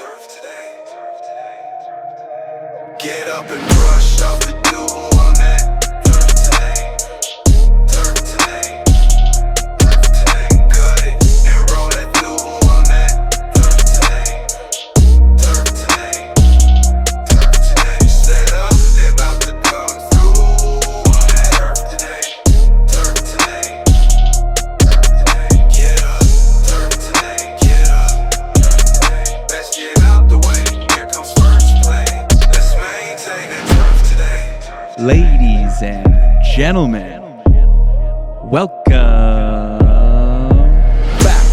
Surf today. Get up and brush off the dew on that. Surf today. Surf today. Surf today. Cut it and roll that dew on that. Surf today. Surf today. Surf today. Set up, they about to come through on that. Surf today. Surf today. Surf today. Get up. Surf today. Get up. Surf today. Let's get out the way. Here comes first play. Let's maintain that turf today. Ladies and gentlemen, welcome back.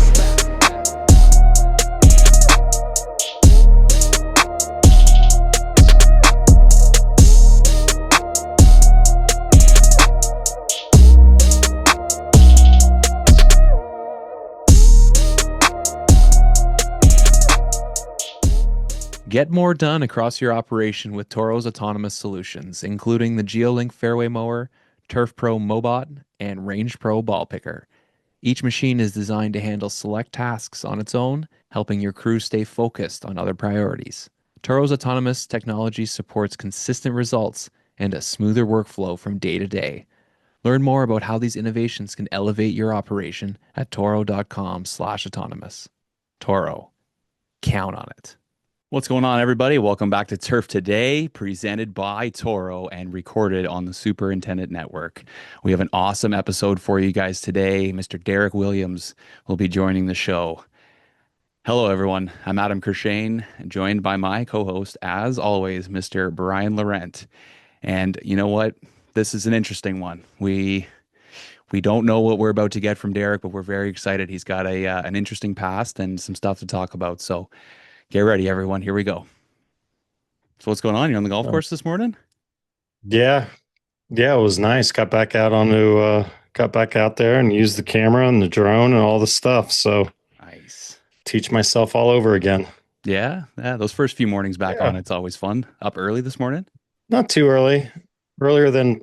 Get more done across your operation with Toro's autonomous solutions, including the GeoLink Fairway Mower, Turf Pro Mobot, and Range Pro Ball Picker. Each machine is designed to handle select tasks on its own, helping your crew stay focused on other priorities. Toro's autonomous technology supports consistent results and a smoother workflow from day to day. Learn more about how these innovations can elevate your operation at toro.com/autonomous. Toro. Count on it. What's going on, everybody? Welcome back to Turf Today, presented by Toro and recorded on the Superintendent Network. We have an awesome episode for you guys today. Mr. Derek Williams will be joining the show. Hello, everyone. I'm Adam Kershane, joined by my co-host, as always, Mr. Brian Laurent. And you know what? This is an interesting one. We don't know what we're about to get from Derek, but we're very excited. He's got an interesting past and some stuff to talk about. So get ready, everyone. Here we go. So what's going on? You're on the golf course this morning? Yeah, it was nice. Got back out there and used the camera and the drone and all the stuff. So Nice. teach myself all over again. Yeah. Those first few mornings back Yeah. on, it's always fun. Up early this morning? Not too early, earlier than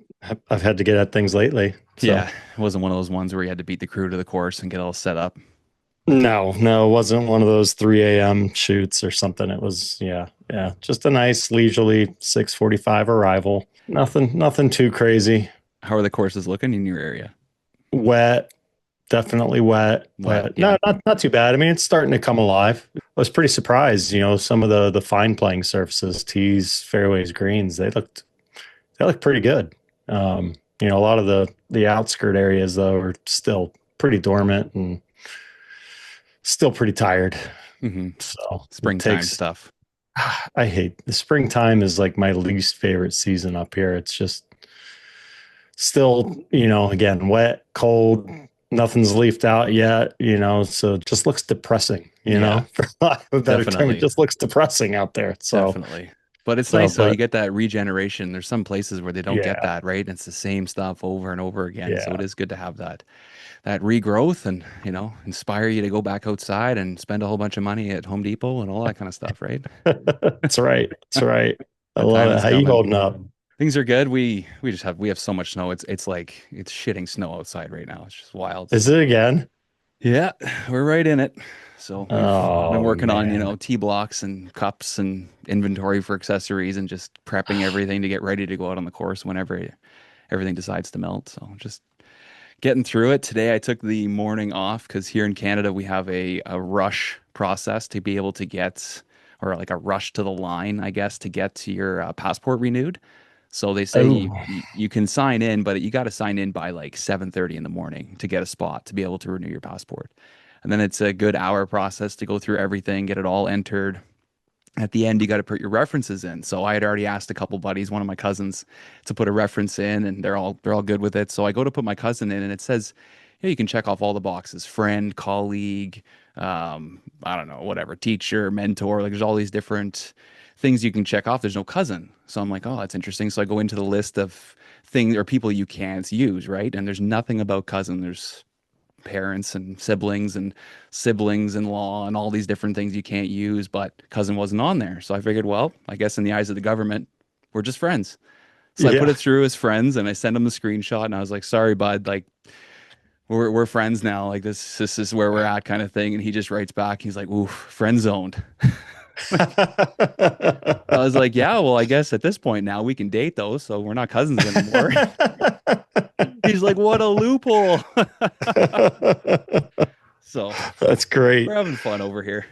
I've had to get at things lately. So. Yeah. It wasn't one of those ones where you had to beat the crew to the course and get all set up. No, it wasn't one of those 3 a.m. shoots or something. It was, just a nice leisurely 6:45 arrival. Nothing too crazy. How are the courses looking in your area? Wet, definitely wet. But yeah. no, not too bad. I mean, it's starting to come alive. I was pretty surprised. Some of the fine playing surfaces, tees, fairways, greens, they looked pretty good. A lot of the outskirt areas though are still pretty dormant and still pretty tired. Mm-hmm. So Springtime stuff. I hate the springtime is like my least favorite season up here. It's just still, again, wet, cold, nothing's leafed out yet, so it just looks depressing, for lack of a better term. It just looks depressing out there. So definitely. But it's nice though. You get that regeneration. There's some places where they don't get that, right? It's the same stuff over and over again. Yeah. So it is good to have that regrowth and, inspire you to go back outside and spend a whole bunch of money at Home Depot and all that kind of stuff, right? That's right. I love it. How you holding up? Things are good. We have so much snow. It's shitting snow outside right now. It's just wild. Is it again? Yeah, we're right in it. So we've been working on, tee blocks and cups and inventory for accessories and just prepping everything to get ready to go out on the course whenever everything decides to melt. So just getting through it. Today I took the morning off because here in Canada we have a rush process to be able to get, or like a rush to the line, I guess, to get to your passport renewed. So they say you can sign in, but you got to sign in by like 7:30 in the morning to get a spot to be able to renew your passport. And then it's a good hour process to go through everything, get it all entered. At the end, you got to put your references in. So I had already asked a couple buddies, one of my cousins, to put a reference in, and they're all good with it. So I go to put my cousin in, and it says, you can check off all the boxes: friend, colleague, I don't know, whatever, teacher, mentor. Like there's all these different things you can check off. There's no cousin. So I'm like, oh, that's interesting. So I go into the list of things or people you can't use, right? And there's nothing about cousin. There's parents and siblings-in-law and all these different things you can't use, but cousin wasn't on there. So I figured, well, I guess in the eyes of the government, we're just friends. So I put it through as friends and I sent him the screenshot and I was like, sorry, bud, like we're friends now. Like this is where we're at kind of thing. And he just writes back. He's like, ooh, friend zoned. I was like, yeah, well, I guess at this point now we can date those, so we're not cousins anymore. He's like, what a loophole. So That's we're great. having fun over here.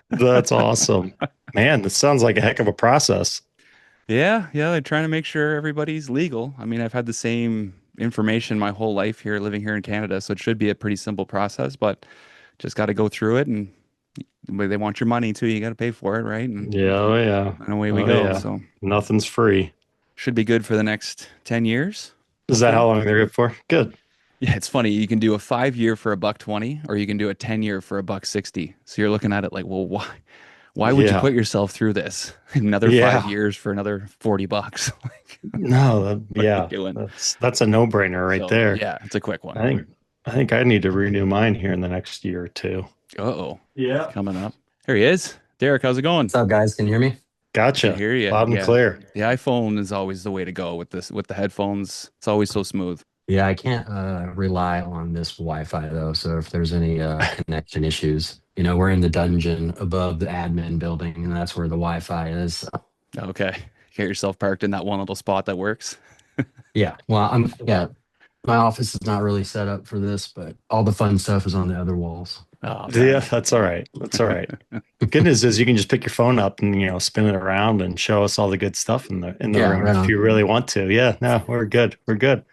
That's awesome. Man, this sounds like a heck of a process. Yeah, yeah, they're trying to make sure everybody's legal. I mean, I've had the same information my whole life here, living here in Canada, so it should be a pretty simple process, but just got to go through it, and they want your money too. You got to pay for it, right? Yeah, oh yeah. And away we Oh go. yeah. So Nothing's free. should be good for the next 10 years, Is that hopefully. how long they're good for? Good. Yeah, it's funny. You can do a 5 year for a buck 20, or you can do a 10 year for a buck 60. So you're looking at it like, well, why would you Yeah. put yourself through this? Another five Yeah. years for another 40 bucks. Like, No, what are you yeah. doing? That's a no-brainer right So there. yeah, it's a quick I one. think I think I need to renew mine here in the next year or two. Uh-oh, Yeah. coming up. There he is. Derek, how's it going? What's up, guys? Can you hear me? Can Gotcha. hear you. Loud and Yeah. clear. The iPhone is always the way to go with this, with the headphones. It's always so smooth. Yeah, I can't rely on this Wi-Fi though. So if there's any connection issues, we're in the dungeon above the admin building, and that's where the Wi-Fi is. Okay. Get yourself parked in that one little spot that works. Yeah, well, my office is not really set up for this, but all the fun stuff is on the other walls. Oh, Yeah, that's all right. That's all right. Good news is you can just pick your phone up and spin it around and show us all the good stuff in the Yeah, room right if on. you really want to. Yeah, no, we're good. We're good.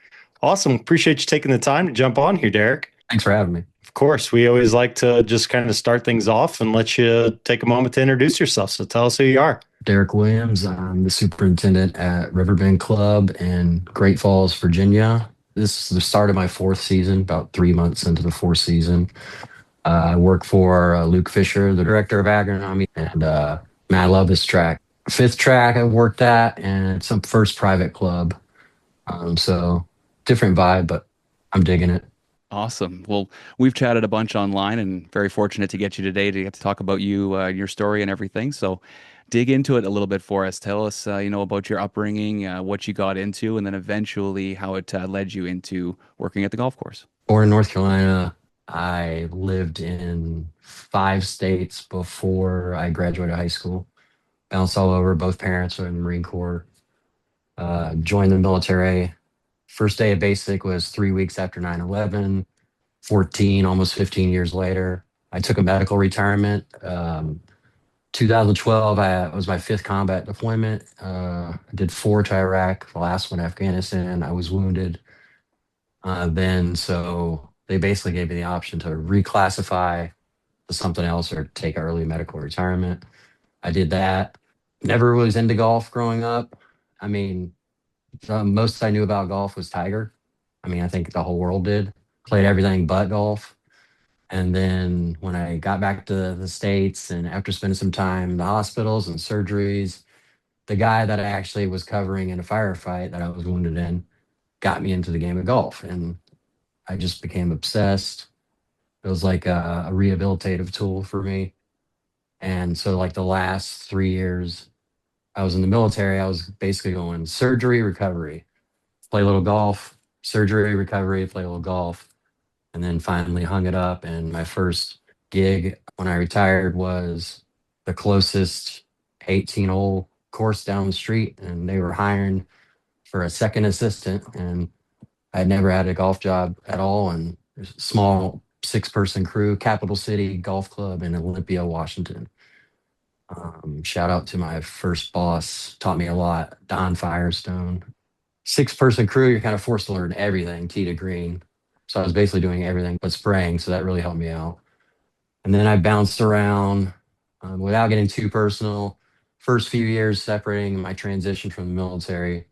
Awesome. Appreciate you taking the time to jump on here, Derek. Thanks for having me. Of course, we always like to just kind of start things off and let you take a moment to introduce yourself. So tell us who you are. Derek Williams. I'm the superintendent at Riverbend Club in Great Falls, Virginia. This is the start of my fourth season, about 3 months into the fourth season. I work for Luke Fisher, the director of agronomy, and man, I love this track. Fifth track I worked at, and it's some first private club. So different vibe, but I'm digging it. awesome. Well, we've chatted a bunch online and very fortunate to get you today to get to talk about you, your story and everything. So dig into it a little bit for us. Tell us, about your upbringing, what you got into, and then eventually how it led you into working at the golf course. Born in North Carolina. I lived in 5 states before I graduated high school. Bounced all over. Both parents were in the Marine Corps. Joined the military. First day of basic was 3 weeks after 9/11. 14, almost 15 years later, I took a medical retirement. 2012, was my fifth combat deployment. I did 4 to Iraq, the last one Afghanistan. I was wounded. So they basically gave me the option to reclassify to something else or take early medical retirement. I did that. Never was into golf growing up. I mean, the most I knew about golf was Tiger. I mean, I think the whole world did. Played everything but golf. And then when I got back to the States and after spending some time in the hospitals and surgeries, the guy that I actually was covering in a firefight that I was wounded in got me into the game of golf. And I just became obsessed. It was like a rehabilitative tool for me. And so, like the last 3 years I was in the military, I was basically going surgery, recovery, play a little golf, surgery, recovery, play a little golf, and then finally hung it up. And my first gig when I retired was the closest 18-hole course down the street, and they were hiring for a second assistant. And I'd never had a golf job at all. And there's a small 6-person crew, Capital City Golf Club in Olympia, Washington. Shout out to my first boss, taught me a lot, Don Firestone. 6-person crew, you're kind of forced to learn everything, tee to green. So I was basically doing everything but spraying. So that really helped me out. And then I bounced around without getting too personal. First few years separating my transition from the military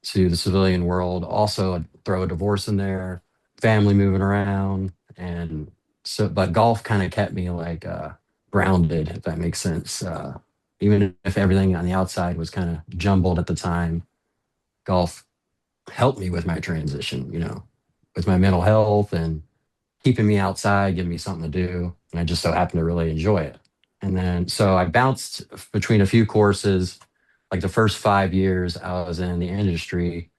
to the civilian world. Also, I'd throw a divorce in there, family moving around. And so, but golf kind of kept me like grounded, if that makes sense. Even if everything on the outside was kind of jumbled at the time, golf helped me with my transition, with my mental health and keeping me outside, giving me something to do. And I just so happened to really enjoy it. And then, so I bounced between a few courses. Like the first 5 years I was in the industry,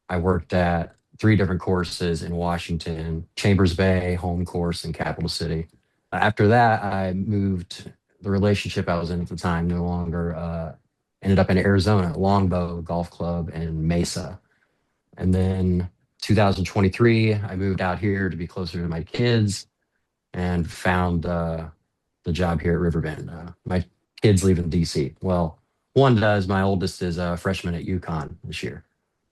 I worked at 3 different courses in Washington, Chambers Bay, home course, and Capital City. After that, I moved the relationship I was in at the time no longer. Ended up in Arizona, Longbow Golf Club in Mesa. And then 2023, I moved out here to be closer to my kids and found the job here at Riverbend. My kids live in DC. Well, one does. My oldest is a freshman at UConn this year.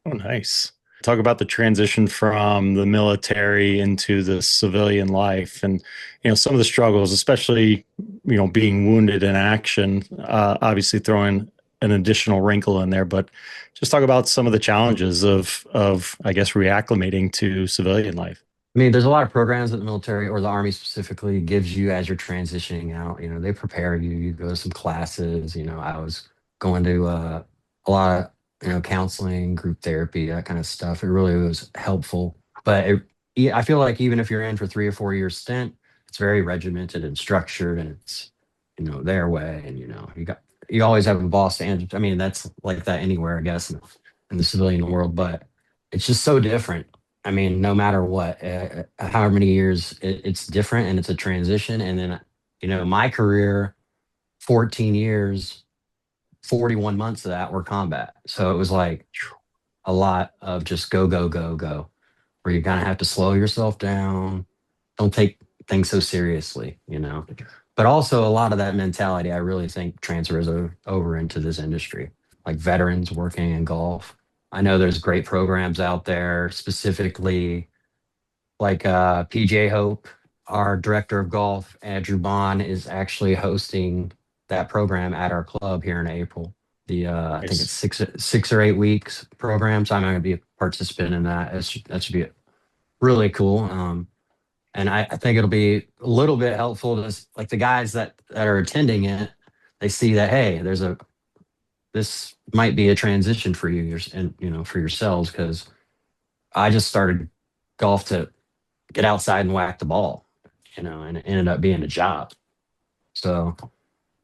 Oh, nice. Talk about the transition from the military into the civilian life, and some of the struggles, especially being wounded in action. Obviously, throwing an additional wrinkle in there, but just talk about some of the challenges of I guess reacclimating to civilian life. I mean, there's a lot of programs that the military or the Army specifically gives you as you're transitioning out. They prepare you. You go to some classes. I was going to a lot of counseling, group therapy, that kind of stuff. It really was helpful. But I feel like even if you're in for 3 or 4 year stint, it's very regimented and structured, and it's their way. And you always have a boss to answer. I mean, that's like that anywhere, I guess, in the civilian world. But it's just so different. I mean, no matter what, however many years, it's different and it's a transition. And then, my career, 14 years, 41 months of that were combat. So it was like a lot of just go, go, go, go, where you kind of have to slow yourself down. Don't take things so seriously. But also a lot of that mentality, I really think transfers over into this industry, like veterans working in golf. I know there's great programs out there, specifically like PJ Hope, our director of golf, Andrew Bond, is actually hosting that program at our club here in April. I think it's Nice. 6 or 8 weeks program, so I'm going to be a participant in that. That should be really cool. And I think it'll be a little bit helpful to like the guys that are attending it. They see that, hey, this might be a transition for you and for yourselves, because I just started golf to get outside and whack the ball, and it ended up being a job. So,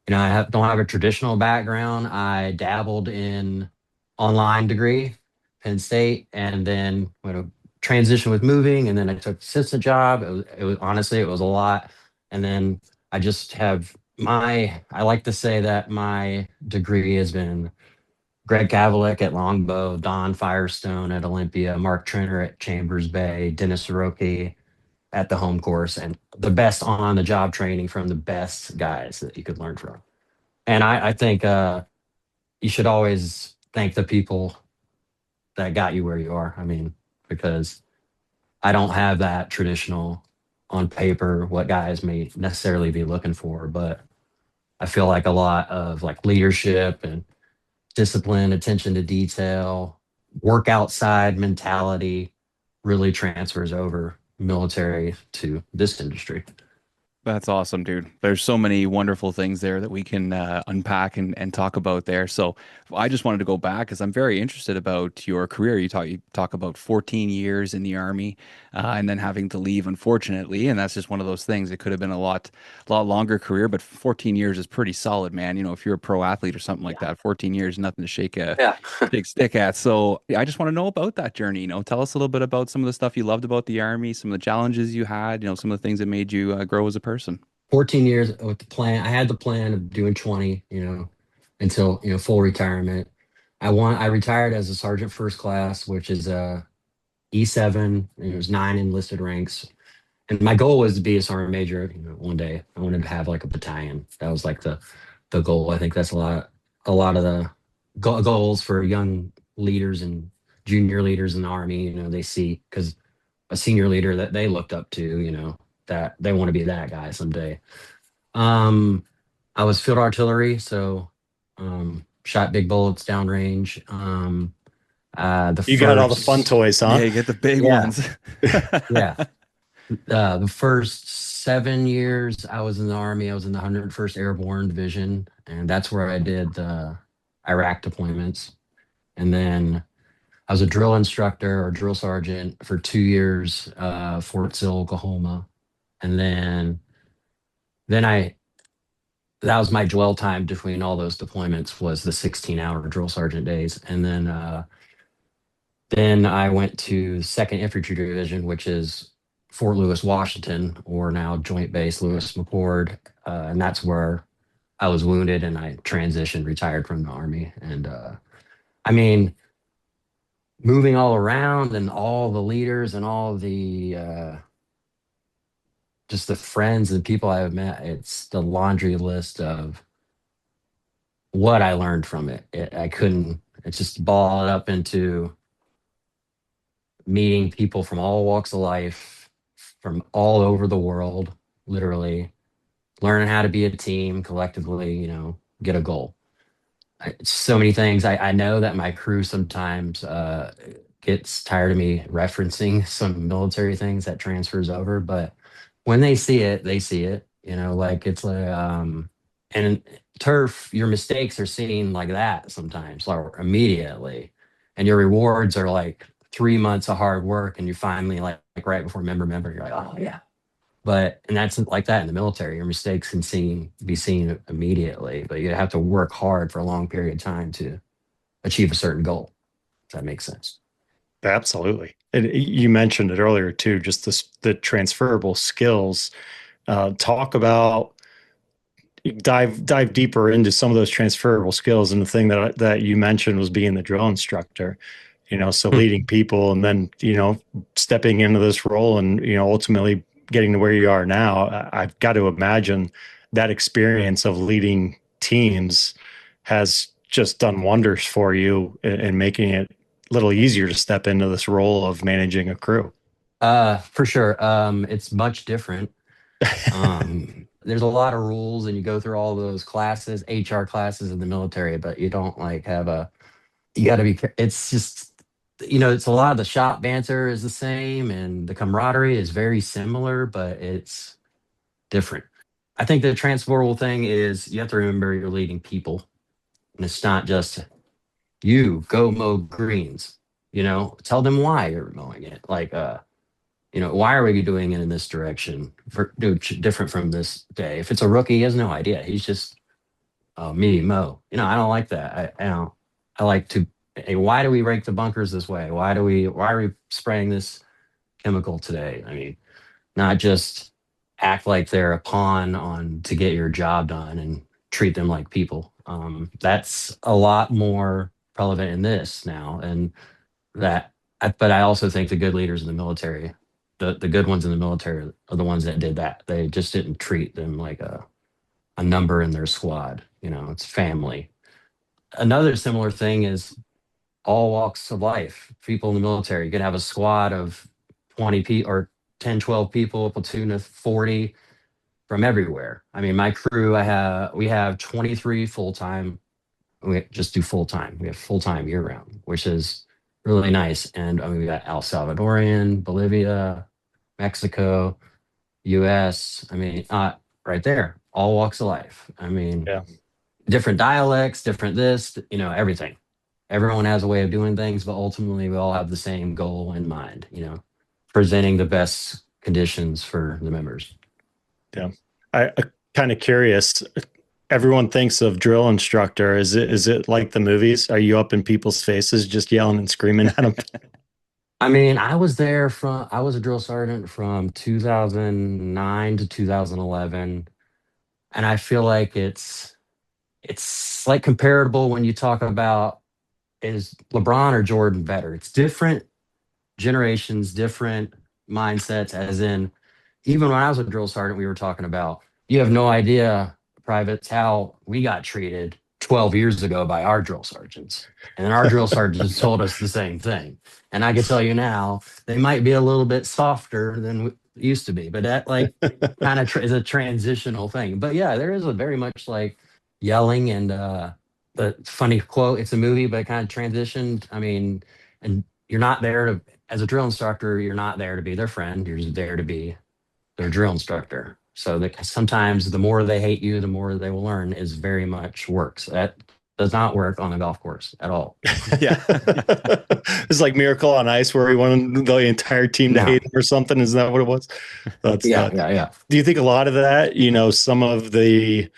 don't have a traditional background. I dabbled in online degree, Penn State, and then transition with moving, and then I took assistant job. It was honestly, it was a lot. And then I just have I like to say that my degree has been Greg Kavalik at Longbow, Don Firestone at Olympia, Mark Trenner at Chambers Bay, Dennis Soroki at the home course, and the best on the job training from the best guys that you could learn from. And I think you should always thank the people that got you where you are. I mean, because I don't have that traditional on paper what guys may necessarily be looking for, but I feel like a lot of like leadership and discipline, attention to detail, work outside mentality really transfers over military to this industry. That's awesome, dude. There's so many wonderful things there that we can unpack and talk about there. So I just wanted to go back because I'm very interested about your career. You talk about 14 years in the Army, and then having to leave, unfortunately. And that's just one of those things. It could have been a lot longer career, but 14 years is pretty solid, man. If you're a pro athlete or something like that, 14 years, nothing to shake a Yeah. big stick at. So I just want to know about that journey. Tell us a little bit about some of the stuff you loved about the Army, some of the challenges you had, some of the things that made you grow as a person. 14 years with the plan. I had the plan of doing 20, until, full retirement. I retired as a sergeant first class, which is E7, and there's 9 enlisted ranks. And my goal was to be a sergeant major, one day. I wanted to have like a battalion. That was like the goal. I think that's a lot of the goals for young leaders and junior leaders in the Army. They see, because a senior leader that they looked up to, that they want to be that guy someday. I was field artillery, so shot big bullets downrange. You got all the fun toys, Yeah, huh? you get the big Yeah. ones. Yeah. The first 7 years I was in the Army, I was in the 101st Airborne Division, and that's where I did the Iraq deployments. And then I was a drill instructor or drill sergeant for 2 years, Fort Sill, Oklahoma. And then that was my dwell time between all those deployments, was the 16-hour drill sergeant days. And then I went to Second Infantry Division, which is Fort Lewis, Washington, or now Joint Base Lewis McChord, and that's where I was wounded and I transitioned, retired from the Army. And I mean, moving all around and all the leaders and all the just the friends and people I've met, it's the laundry list of what I learned from it. I couldn't, it's just balled up into meeting people from all walks of life, from all over the world, literally, learning how to be a team collectively, get a goal. So many things. I know that my crew sometimes gets tired of me referencing some military things that transfers over, but when they see it, they see it. Like it's like and in turf, your mistakes are seen like that sometimes, or immediately, and your rewards are like 3 months of hard work, and you finally like right before member, you're like, oh yeah. But and that's like that in the military. Your mistakes can be seen immediately, but you have to work hard for a long period of time to achieve a certain goal. If that makes sense. Absolutely. And you mentioned it earlier too, just the transferable skills. Talk about dive deeper into some of those transferable skills. And the thing that you mentioned was being the drill instructor. So leading people, and then stepping into this role, and ultimately getting to where you are now. I've got to imagine that experience of leading teams has just done wonders for you in making it a little easier to step into this role of managing a crew. For sure. It's much different. There's a lot of rules, and you go through all those classes, HR classes in the military, but you don't like have you got to be, it's just, it's a lot of the shop banter is the same, and the camaraderie is very similar, but it's different. I think the transferable thing is you have to remember you're leading people, and it's not just you go mow greens, tell them why you're mowing it. Like, why are we doing it in this direction for different from this day? If it's a rookie, he has no idea. He's just me, Mo. I don't like that. I like to, hey, why do we rake the bunkers this way? Why are we spraying this chemical today? I mean, not just act like they're a pawn on to get your job done and treat them like people. That's a lot more relevant in this now. And but I also think the good leaders in the military, the good ones in the military are the ones that did that. They just didn't treat them like a number in their squad. It's family. Another similar thing is all walks of life. People in the military, you could have a squad of 20 people or 10, 12 people, a platoon of 40 from everywhere. I mean, my crew, we have 23 full time. We just do full time. We have full time year round, which is really nice. And I mean, we got El Salvadorian, Bolivia, Mexico, US. I mean, right there, all walks of life. I mean, Yeah. different dialects, different this, everything. Everyone has a way of doing things, but ultimately we all have the same goal in mind, presenting the best conditions for the members. Yeah. I kind of curious. Everyone thinks of drill instructor. Is it like the movies? Are you up in people's faces just yelling and screaming at them? I mean, I was a drill sergeant from 2009 to 2011. And I feel like it's like comparable when you talk about, is LeBron or Jordan better? It's different generations, different mindsets, as in, even when I was a drill sergeant, we were talking about, you have no idea, privates, how we got treated 12 years ago by our drill sergeants. And then our drill sergeants told us the same thing. And I can tell you now, they might be a little bit softer than we used to be, but that like kind of is a transitional thing. But yeah, there is a very much like yelling and the funny quote, it's a movie, but it kind of transitioned. I mean, and you're not there to, as a drill instructor, you're not there to be their friend. You're just there to be their drill instructor. So that sometimes the more they hate you, the more they will learn is very much works. That does not work on a golf course at all. Yeah. It's like Miracle on Ice where he wanted the entire team to No. hate him or something. Isn't that what it was? That's Yeah. Do you think a lot of that, some of the,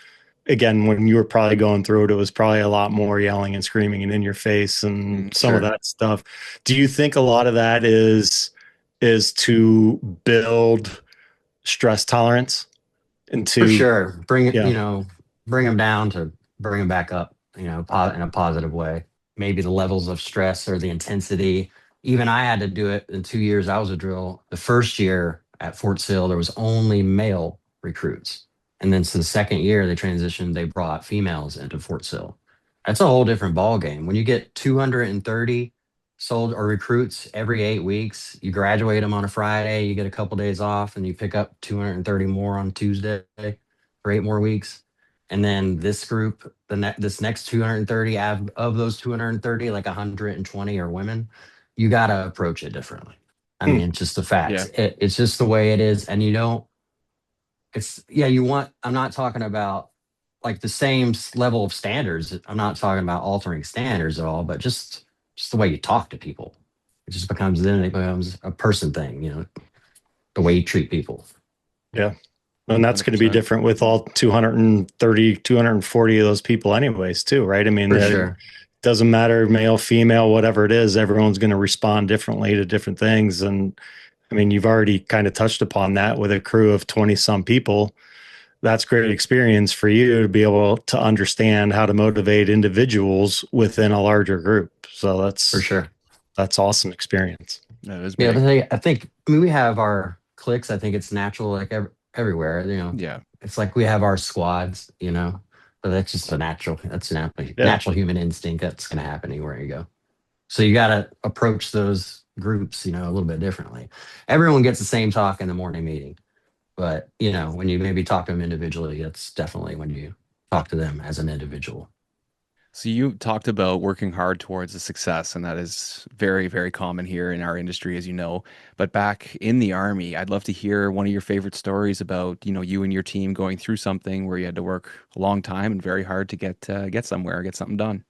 again, when you were probably going through it was probably a lot more yelling and screaming and in your face and some of Sure. that stuff. Do you think a lot of that is to build stress tolerance For into, sure. Bring it, yeah, bring them down to bring them back up, in a positive way. Maybe the levels of stress or the intensity. Even I had to do it in 2 years. I was a drill. The first year at Fort Sill, there was only male recruits. And then so the second year they transitioned, they brought females into Fort Sill. That's a whole different ball game. When you get 230 sold or recruits every 8 weeks, you graduate them on a Friday, you get a couple days off, and you pick up 230 more on Tuesday for 8 more weeks. And then this group, this next 230, of those 230, like 120 are women. You got to approach it differently. I Hmm. mean, it's just the facts. Yeah. It's just the way it is. And you don't, it's, yeah, I'm not talking about like the same level of standards. I'm not talking about altering standards at all, but just the way you talk to people. It just becomes, then it becomes a person thing, the way you treat people. Yeah. And that's going to be 100%. different with all 230, 240 of those people anyways, too, right? I mean, For it sure. doesn't matter, male, female, whatever it is, everyone's going to respond differently to different things. And I mean, you've already kind of touched upon that with a crew of 20 some people. That's great experience for you to be able to understand how to motivate individuals within a larger group. So For sure. that's awesome experience. That is Yeah, big. but I mean, we have our cliques. I think it's natural, like everywhere. Yeah. It's like we have our squads. But that's just that's a Yeah. natural human instinct. That's going to happen anywhere you go. So you got to approach those groups, a little bit differently. Everyone gets the same talk in the morning meeting, but when you maybe talk to them individually, that's definitely when you talk to them as an individual. So you talked about working hard towards a success, and that is very, very common here in our industry, as you know. But back in the Army, I'd love to hear one of your favorite stories about, you and your team going through something where you had to work a long time and very hard to get somewhere, get something done.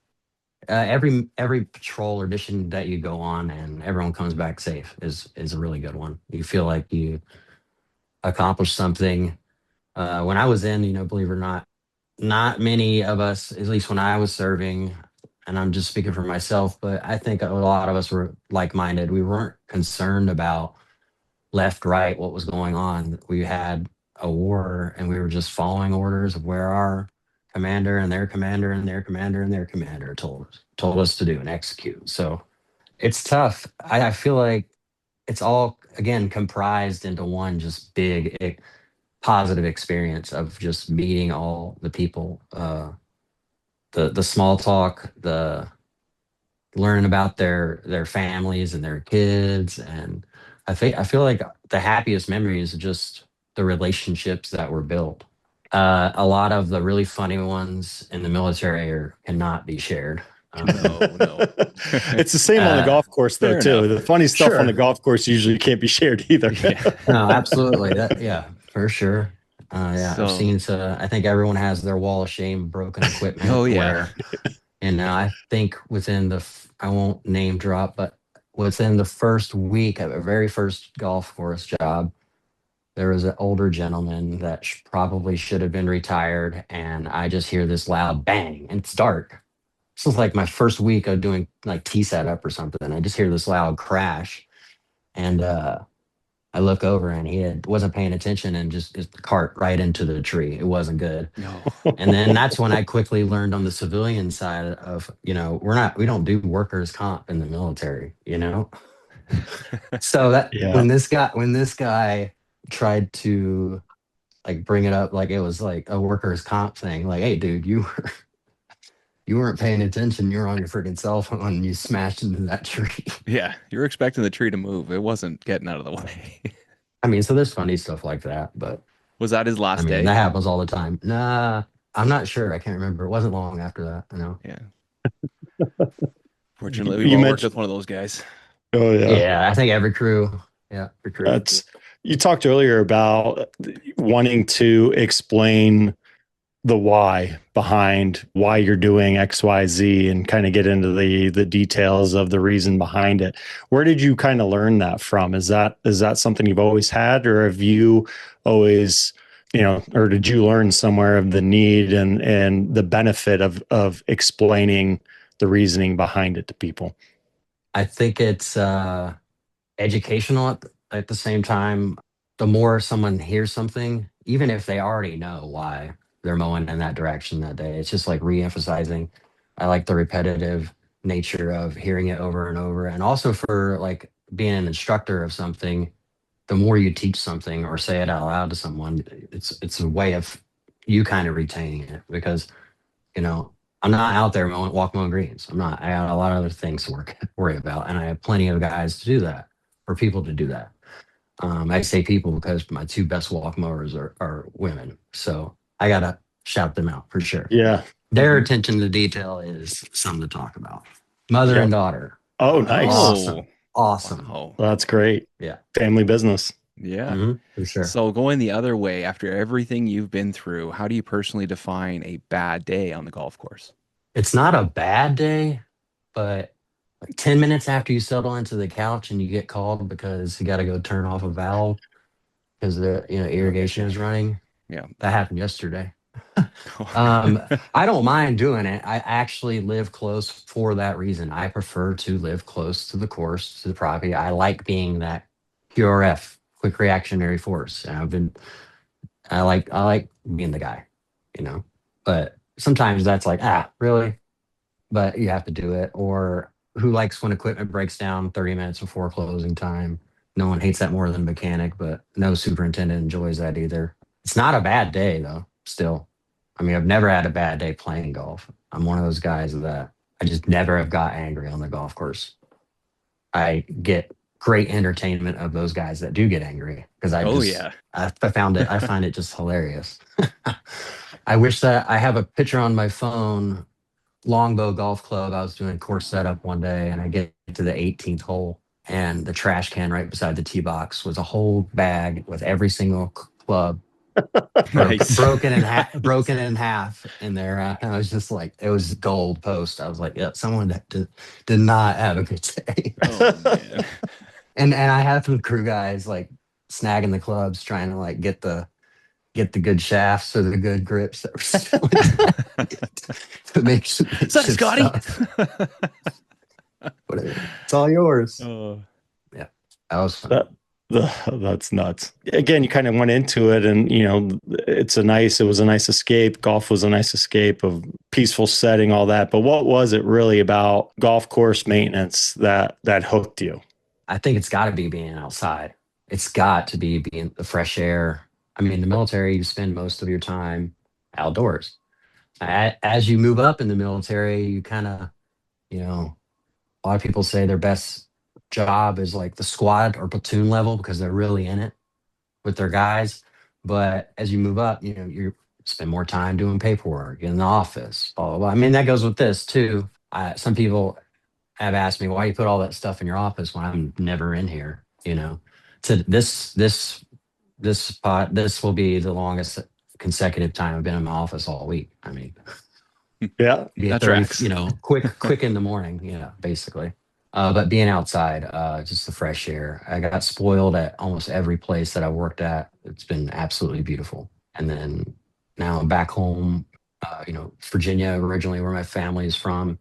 Every patrol or mission that you go on and everyone comes back safe is a really good one. You feel like you accomplished something. When I was in, believe it or not many of us, at least when I was serving, and I'm just speaking for myself, but I think a lot of us were like minded. We weren't concerned about left, right, what was going on. We had a war and we were just following orders of where our commander and their commander and their commander and their commander told us to do and execute. So it's tough. I feel like it's all again comprised into one just big positive experience of just meeting all the people, the small talk, the learning about their families and their kids. And I feel like the happiest memories are just the relationships that were built. A lot of the really funny ones in the military cannot be shared. No, no. It's the same on the uh, golf course, though, Fair too. enough. The funny stuff on the sure. golf course usually can't be shared either. Yeah. No, absolutely. Yeah, for sure. Yeah, I've So, seen. I think everyone has their wall of shame, broken oh equipment, yeah. where I think within I won't name drop, but within the first week of a very first golf course job, there was an older gentleman that probably should have been retired. And I just hear this loud bang and it's dark. This is like my first week of doing like tee setup or something. I just hear this loud crash. And I look over and wasn't paying attention and just cart right into the tree. It wasn't good. No. And then that's when I quickly learned on the civilian side of, we don't do workers comp in the military. So that Yeah. when this guy tried to like bring it up like it was like a workers comp thing, like, hey dude, you weren't paying attention, you were on your freaking cell phone and you smashed into that tree. Yeah, you were expecting the tree to move. It wasn't getting out of the way. I mean, so there's funny stuff like that, but Was that his I last mean, day? that happens all the time. Nah, I'm not sure. I can't remember. It wasn't long after that. Yeah. Fortunately, we've You all worked mentioned, with one of those guys. oh, yeah. Yeah, I think every crew. That's, you talked earlier about wanting to explain the why behind why you're doing XYZ and kind of get into the details of the reason behind it. Where did you kind of learn that from? Is that something you've always had, or have you always, or did you learn somewhere of the need and the benefit of explaining the reasoning behind it to people? I think it's educational at the same time. The more someone hears something, even if they already know why, they're mowing in that direction that day. It's just like re-emphasizing. I like the repetitive nature of hearing it over and over, and also for like being an instructor of something. The more you teach something or say it out loud to someone, it's a way of you kind of retaining it because I'm not out there walking on greens. I'm not. I got a lot of other things to worry about, and I have plenty of guys to do that or people to do that. I say people because my two best walk mowers are women, so I gotta shout them out for sure. Yeah. Their Mhm. attention to detail is something to talk about. Mother Yep. and daughter, Oh, nice. awesome, awesome. Wow. Well, that's great. Yeah, Family business. Yeah. for sure. So going the other way, after everything you've been through, how do you personally define a bad day on the golf course? It's not a bad day, but like 10 minutes after you settle into the couch and you get called because you got to go turn off a valve because the irrigation is running. Yeah. That happened yesterday. I don't mind doing it. I actually live close for that reason. I prefer to live close to the course, to the property. I like being that QRF, quick reactionary force. And I like being the guy, you know. But sometimes that's like, really? But you have to do it. Or who likes when equipment breaks down 30 minutes before closing time? No one hates that more than a mechanic, but no superintendent enjoys that either. It's not a bad day though, still. I mean, I've never had a bad day playing golf. I'm one of those guys that I just never have got angry on the golf course. I get great entertainment of those guys that do get angry because Oh yeah. I find it just hilarious. I wish that I have a picture on my phone. Longbow Golf Club. I was doing course setup one day and I get to the 18th hole and the trash can right beside the tee box was a whole bag with every single club Nice. broken in half in there. I was just like, it was gold post. I was like, yeah, someone that did not have a good day. Oh man. And I have some crew guys like snagging the clubs, trying to like get the good shafts or the good grips that were still to make Is that Scotty? Whatever. It's all yours. Oh. Yeah, that was fun. That's nuts. Again, you kind of went into it and, it was a nice escape. Golf was a nice escape of peaceful setting, all that. But what was it really about golf course maintenance that hooked you? I think it's got to be being outside. It's got to be being the fresh air. I mean, the military, you spend most of your time outdoors. As you move up in the military, you kind of, a lot of people say their best job is like the squad or platoon level because they're really in it with their guys. But as you move up, you spend more time doing paperwork in the office, blah, blah, blah. I mean, that goes with this too. Some people have asked me, why you put all that stuff in your office when I'm never in here, To this spot, this will be the longest consecutive time I've been in my office all week. I mean, Yeah, be that 30, tracks. quick in the morning, basically. But being outside, just the fresh air. I got spoiled at almost every place that I worked at. It's been absolutely beautiful. And then now I'm back home, Virginia, originally where my family is from.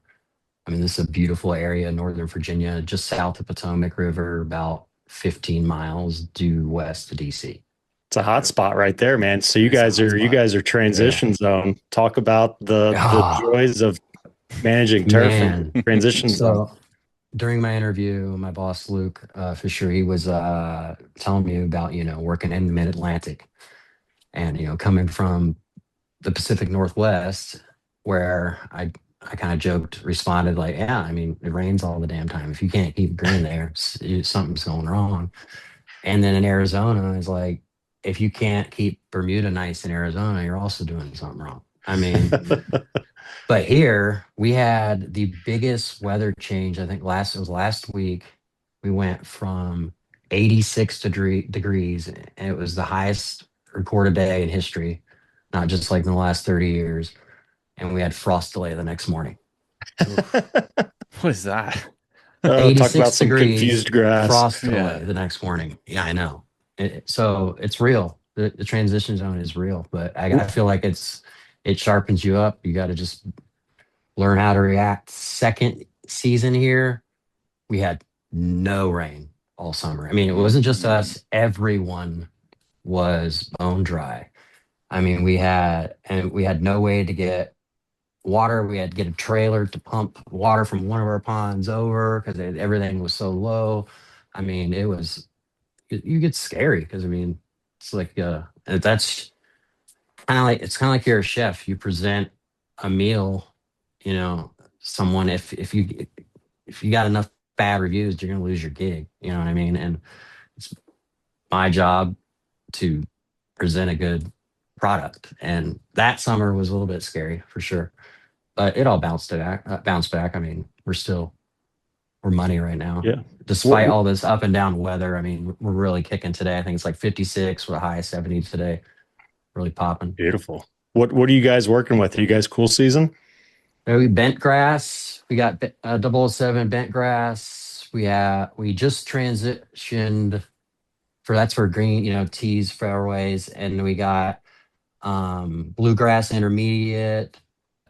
I mean, this is a beautiful area, Northern Virginia, just south of Potomac River, about 15 miles due west to DC. it's a hot spot right there, man. So you guys are transition zone. Talk about the joys of managing turf and transition zone. So during my interview, my boss Luke Fisher, he was telling me about working in the Mid Atlantic, and coming from the Pacific Northwest, where I kind of responded like, yeah, I mean, it rains all the damn time. If you can't keep green there, something's going wrong. And then in Arizona, it's like, if you can't keep Bermuda nice in Arizona, you're also doing something wrong. I mean, but here we had the biggest weather change. I think it was last week. We went from 86 degrees, and it was the highest recorded day in history, not just like in the last 30 years. And we had frost delay the next morning. What is that? Talk about some degrees, confused grass. frost delay the next morning. Yeah, I know. So it's real. The transition zone is real, but I feel like it sharpens you up. You got to just learn how to react. Second season here, we had no rain all summer. I mean, it wasn't just us. Everyone was bone dry. I mean, we had no way to get water. We had to get a trailer to pump water from one of our ponds over because everything was so low. I mean, you get scary because I mean, it's like that's kind of like you're a chef. You present a meal, you know, someone if you got enough bad reviews, you're gonna lose your gig. You know what I mean? And it's my job to present a good product. And that summer was a little bit scary for sure, but it all bounced back. Bounced back. I mean, we're money right now, Yeah. despite all this up and down weather. I mean, we're really kicking today. I think it's like 56 with a high of 70 today. Really popping. Beautiful. What are you guys working with? Are you guys cool season? We bent grass. We got 007 bent grass. We just transitioned that's for green, tees, fairways, and we got bluegrass intermediate,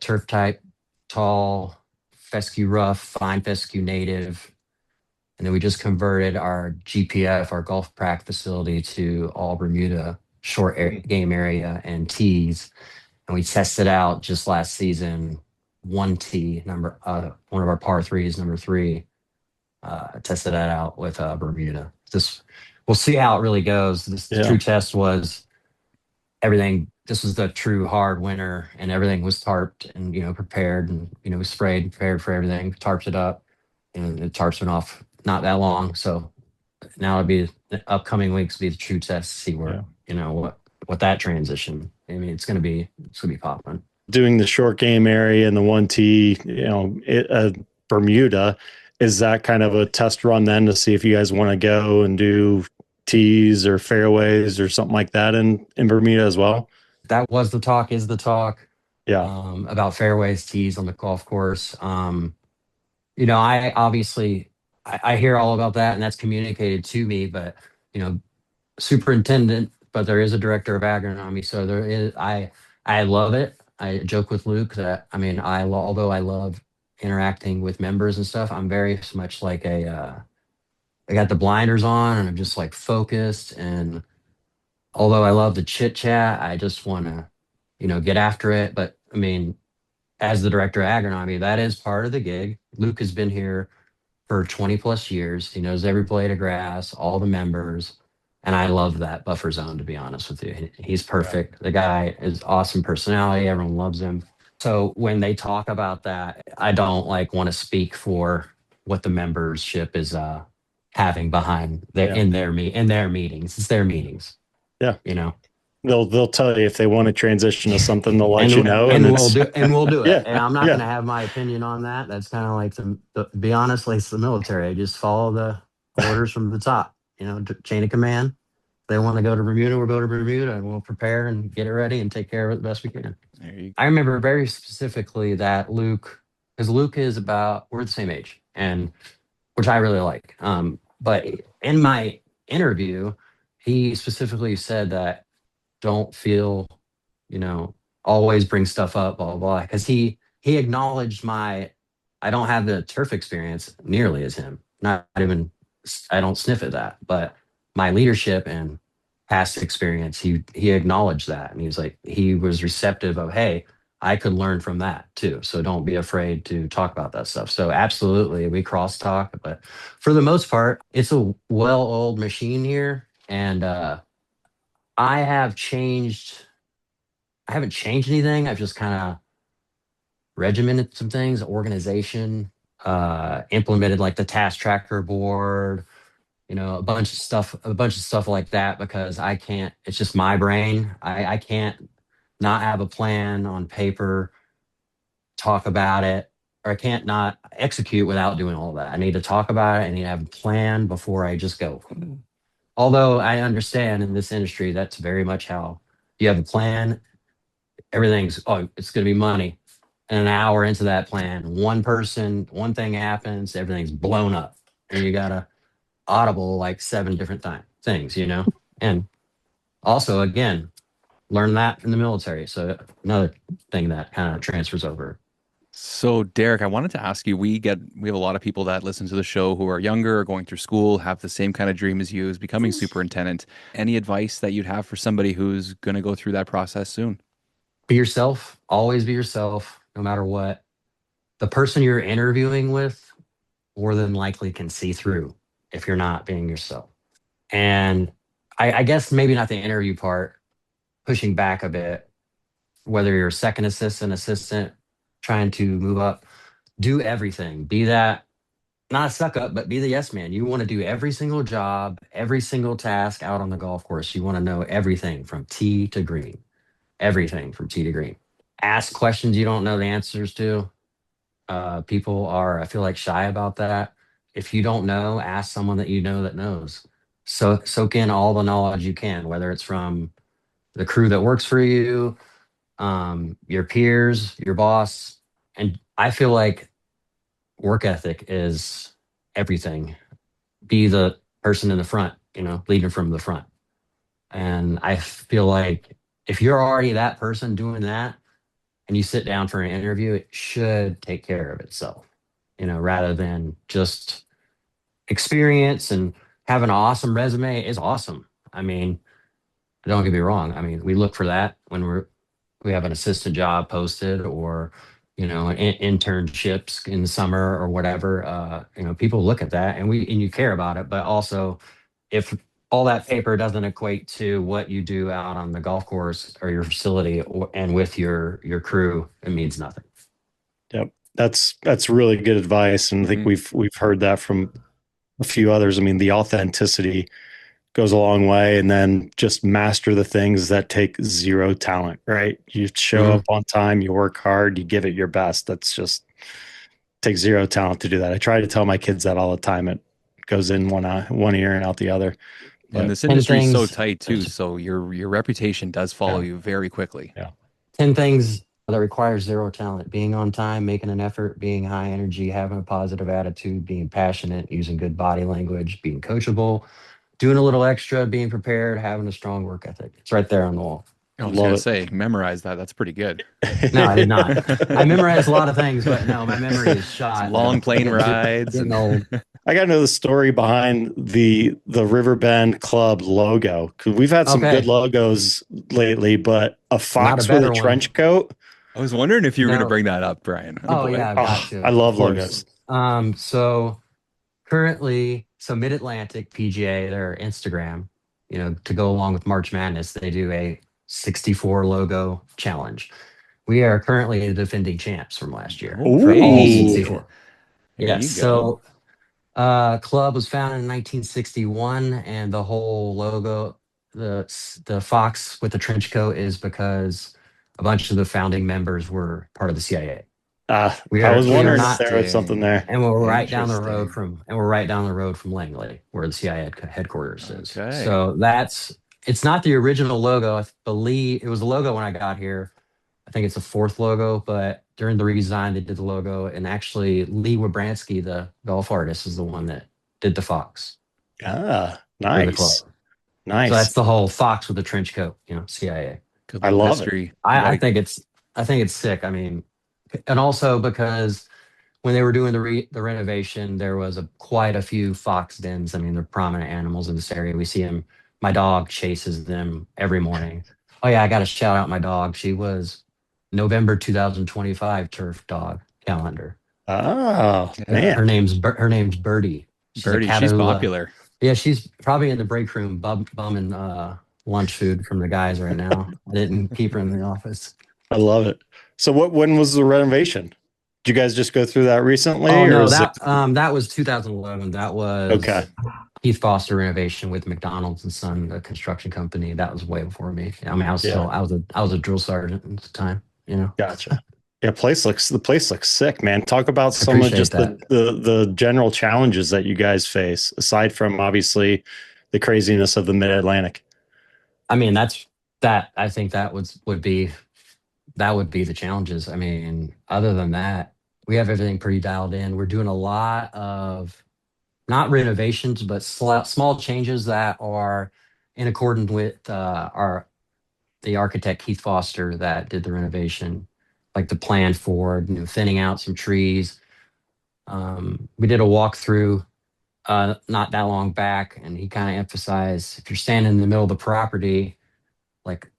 turf type, tall, fescue rough, fine fescue native. And then we just converted our GPF, our golf prac facility, to all Bermuda game area and tees. And we tested out just last season one tee, one of our par threes, number three. Tested that out with Bermuda. We'll see how it really goes. The true test was everything. This was the true hard winter, and everything was tarped and prepared, and we sprayed, prepared for everything, tarped it up, and the tarps been off not that long. So now it'll be the upcoming weeks be the true test to see where what that transition. I mean, it's gonna be popping. Doing the short game area and the 1T, Bermuda, is that kind of a test run then to see if you guys want to go and do tees or fairways or something like that in Bermuda as well? That was the talk, is the talk. Yeah. About fairways, tees on the golf course. I obviously I hear all about that, and that's communicated to me, but superintendent, but there is a director of agronomy, so there is. I love it. I joke with Luke that although I love interacting with members and stuff, I'm very much like I got the blinders on and I'm just like focused. And although I love the chit chat, I just want to get after it. But I mean, as the director of agronomy, that is part of the gig. Luke has been here for 20 plus years. He knows every blade of grass, all the members. And I love that buffer zone, to be honest with you. He's perfect. The guy is awesome personality. Everyone loves him. So when they talk about that, I don't want to speak for what the membership is having behind in their meetings. It's their meetings. Yeah. They'll tell you if they want to transition to something, they'll let you know. And we'll do it. Yeah. And I'm not going to have my opinion on that. That's kind of like be honest, like it's the military. I just follow the orders from the top, chain of command. If they want to go to Bermuda, we'll go to Bermuda, and we'll prepare and get it ready and take care of it the best we can. I remember very specifically that because Luke is we're the same age, and which I really like. But in my interview, he specifically said that don't feel, always bring stuff up, blah, blah, blah. Because he acknowledged I don't have the turf experience nearly as him. Not even, I don't sniff at that. But my leadership and past experience, he acknowledged that. And he was receptive of, hey, I could learn from that too. So don't be afraid to talk about that stuff. So absolutely, we cross talk. But for the most part, it's a well-oiled machine here. And I haven't changed anything. I've just kind of regimented some things, organization, implemented like the task tracker board, a bunch of stuff like that, because it's just my brain. I can't not have a plan on paper, talk about it, or I can't not execute without doing all that. I need to talk about it. I need to have a plan before I just go. Although I understand in this industry, that's very much how you have a plan. It's going to be money. And an hour into that plan, one thing happens, everything's blown up. And you got to audible like 7 different things, And also, again, learn that in the military. So another thing that kind of transfers over. So, Derek, I wanted to ask you, we have a lot of people that listen to the show who are younger or going through school, have the same kind of dream as you, is becoming superintendent. Any advice that you'd have for somebody who's going to go through that process soon? Be yourself. Always be yourself, no matter what. The person you're interviewing with more than likely can see through if you're not being yourself. And I guess maybe not the interview part, pushing back a bit, whether you're a second assistant, trying to move up, do everything. Be that, not a suck up, but be the yes man. You want to do every single job, every single task out on the golf course. You want to know everything from tee to green, everything from tee to green. Ask questions you don't know the answers to. People are, I feel like, shy about that. If you don't know, ask someone that you know that knows. So soak in all the knowledge you can, whether it's from the crew that works for you, your peers, your boss. And I feel like work ethic is everything. Be the person in the front, leading from the front. And I feel like if you're already that person doing that and you sit down for an interview, it should take care of itself, rather than just experience and have an awesome resume is awesome. I mean, don't get me wrong. I mean, we look for that when we have an assistant job posted, or internships in the summer or whatever. People look at that, and you care about it. But also, if all that paper doesn't equate to what you do out on the golf course or your facility, and with your crew, it means nothing. Yep. That's really good advice. And I think we've heard that from a few others. I mean, the authenticity goes a long way, and then just master the things that take zero talent, right? You show up on time, you work hard, you give it your best. That's just takes zero talent to do that. I try to tell my kids that all the time. It goes in one ear and out the other. And But this industry is so things- tight too, so your reputation does follow you very quickly. Yeah. 10 things that require zero talent: being on time, making an effort, being high energy, having a positive attitude, being passionate, using good body language, being coachable, doing a little extra, being prepared, having a strong work ethic. It's right there on the wall. I was Love gonna it. say, memorize that. That's pretty good. No, I did not. I memorized a lot of things, but no, my memory is shot. Long plane Getting- rides. Getting and- old. I got to know the story behind the Riverbend Club logo, because we've had some Okay. good logos lately, but a fox with better a one. trench coat. I was wondering if you were going to No. bring that up, Brian. Oh, boy. yeah, I've got Oh, to. I love of course. logos. So currently, Mid-Atlantic PGA, their Instagram, to go along with March Madness, they do a 64 logo challenge. We are currently the defending champs from last year Oh, for all hey. 64. There Yes. you So club was founded in 1961, and the whole logo, the fox with the trench coat, is because a bunch of the founding members were part of the CIA. I We was are wondering not- if there was something there. And we're right down the road Interesting. from Langley, where the CIA headquarters is. Okay. So it's not the original logo. I believe it was the logo when I got here. I think it's the fourth logo, but during the redesign, they did the logo. And actually, Lee Wabransky, the golf artist, is the one that did the fox Ah, for the club. nice. Nice. So that's the whole fox with the trench coat, CIA. Good I little love it. history. I think it's sick. I mean, and also because when they were doing the renovation, there was quite a few fox dens. I mean, they're prominent animals in this area. We see them. My dog chases them every morning. Oh yeah, I got to shout out my dog. She was November 2025 turf dog calendar. Oh, Yeah. man. Her name's Birdie. She's a Birdie, she's Catahoula. popular. Yeah, she's probably in the break room bumming lunch food from the guys right now. I didn't keep her in the office. I love it. So when was the renovation? Did you guys just go through that recently? Oh or no, is that was 2011. That was Okay. Keith Foster renovation with McDonald's and Son, the construction company. That was way before me. I mean, I was a drill sergeant at the time. Gotcha. Yeah, the place looks sick, man. Talk about some of appreciate just that. the general challenges that you guys face, aside from obviously the craziness of the Mid-Atlantic. I mean, I think that would be the challenges. I mean, other than that, we have everything pretty dialed in. We're doing a lot of not renovations, but small changes that are in accordance with the architect Keith Foster that did the renovation. like the plan for thinning out some trees. We did a walkthrough not that long back, and he kind of emphasized if you're standing in the middle of the property, like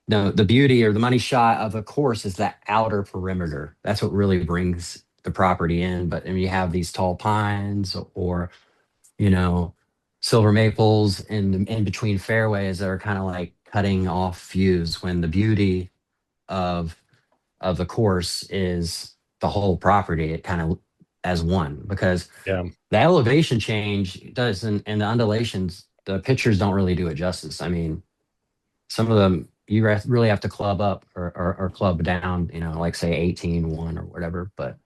the beauty or the money shot of a course is that outer perimeter. That's what really brings the property in. But you have these tall pines or you know silver maples in between fairways that are kind of like cutting off views when the beauty of the course is the whole property. It kind of as one because Yeah. the elevation change does and the undulations, the pictures don't really do it justice. I mean, some of them you really have to club up or club down, like say 18-1 or whatever. But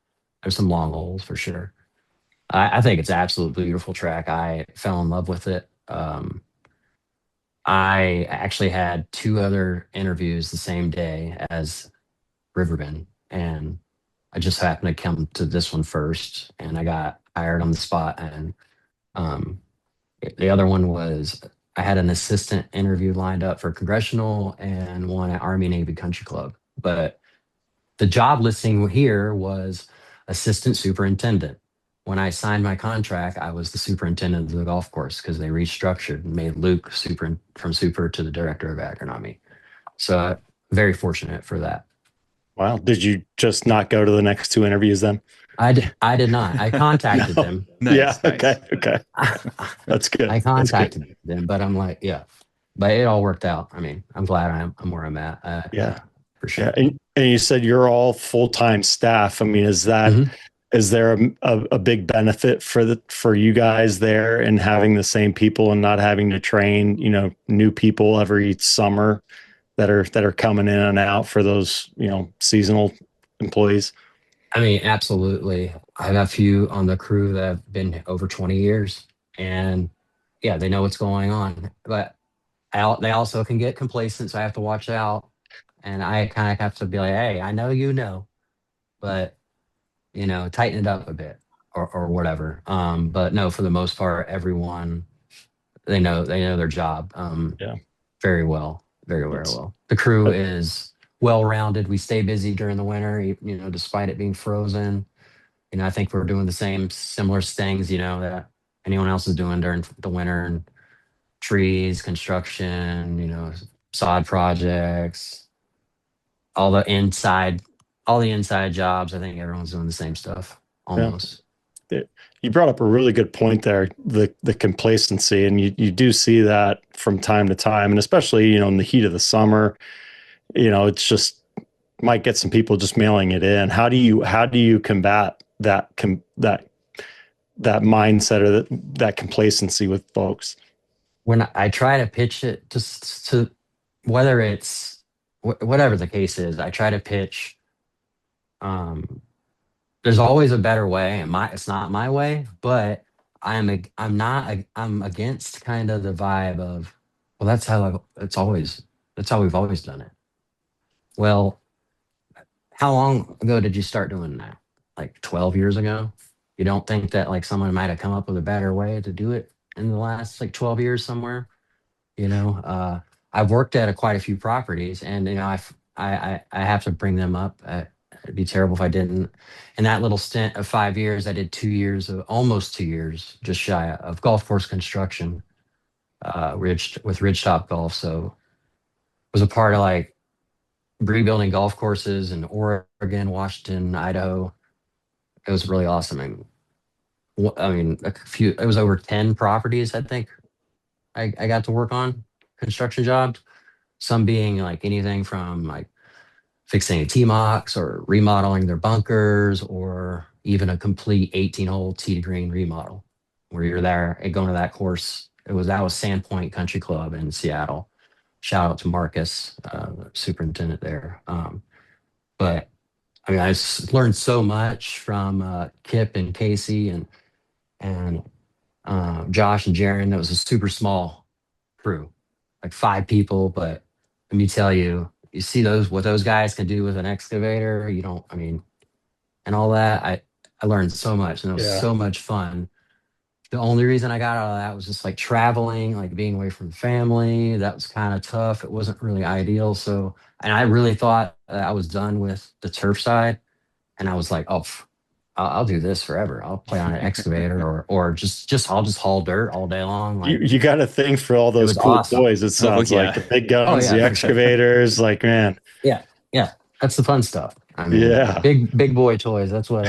there's some long holes for sure. I think it's absolutely beautiful track. I fell in love with it. I actually had two other interviews the same day as Riverbend, and I just happened to come to this one first, and I got hired on the spot. And um, the other one was I had an assistant interview lined up for congressional and one at Army Navy Country Club. But the job listing here was assistant superintendent. When I signed my contract, I was the superintendent of the golf course because they restructured and made Luke from super to the director of agronomy. So very fortunate for that. Wow. Did you just not go to the next two interviews then? I did not. I contacted No. them. Nice, Yeah. nice. Okay. Okay. That's good. I That's good. contacted them, but I'm like, yeah, but it all worked out. I mean, I'm glad I'm where I'm at. Yeah. For sure. Yeah. And you said you're all full-time staff. I mean, is Mhm. there a big benefit for you guys there in having the same people and not having to train, new people every summer that are coming in and out for those, seasonal employees? I mean, absolutely. I have a few on the crew that have been over 20 years, and yeah, they know what's going on. But they also can get complacent, so I have to watch out. And I kind of have to be like, hey, I know but tighten it up a bit or whatever. But no, for the most part, everyone they know their job Yeah. very well, very, very That's well. The crew is well rounded. We stay busy during the winter, despite it being frozen. I think we're doing the same similar things, that anyone else is doing during the winter and trees, construction, sod projects, all the inside, all the inside jobs. I think everyone's doing the same stuff almost. You brought up a really good point there, the complacency, and you do see that from time to time, and especially in the heat of the summer, it's just might get some people just mailing it in. How do you combat that mindset or that complacency with folks? When I try to pitch it to whether it's whatever the case is, I try to pitch. There's always a better way, and it's not my way, but I'm against kind of the vibe of, well, that's how we've always done it. Well, how long ago did you start doing that? Like 12 years ago? You don't think that like someone might have come up with a better way to do it in the last like 12 years somewhere? I've worked at quite a few properties, and I have to bring them up. It'd be terrible if I didn't. In that little stint of 5 years, I did 2 years of almost 2 years, just shy of golf course construction, with Ridgetop Golf. So was a part of like rebuilding golf courses in Oregon, Washington, Idaho. It was really awesome. And it was over 10 properties, I think I got to work on construction jobs, some being like anything from like fixing a T-Mox or remodeling their bunkers or even a complete 18-hole tee to green remodel where you're there and going to that course. That was Sandpoint Country Club in Seattle. Shout out to Marcus, superintendent there. But I mean, learned so much from Kip and Casey and Josh and Jaron. That was a super small crew, like 5 people. But let me tell you, you see what those guys can do with an excavator. You don't, I mean, and all that. I learned so much, and it was Yeah. so much fun The only reason I got out of that was just like traveling, like being away from family. That was kind of tough. It wasn't really ideal. So, and I really thought that I was done with the turf side. And I was like, oh, I'll do this forever. I'll play on an excavator or I'll just haul dirt all day long. Like You got a thing for all it those was cool awesome. toys. It Oh, sounds like yeah. the big Oh guns, yeah, the for sure. excavators. Like, man, Yeah, yeah. That's the fun stuff. I mean, yeah. big boy toys. That's what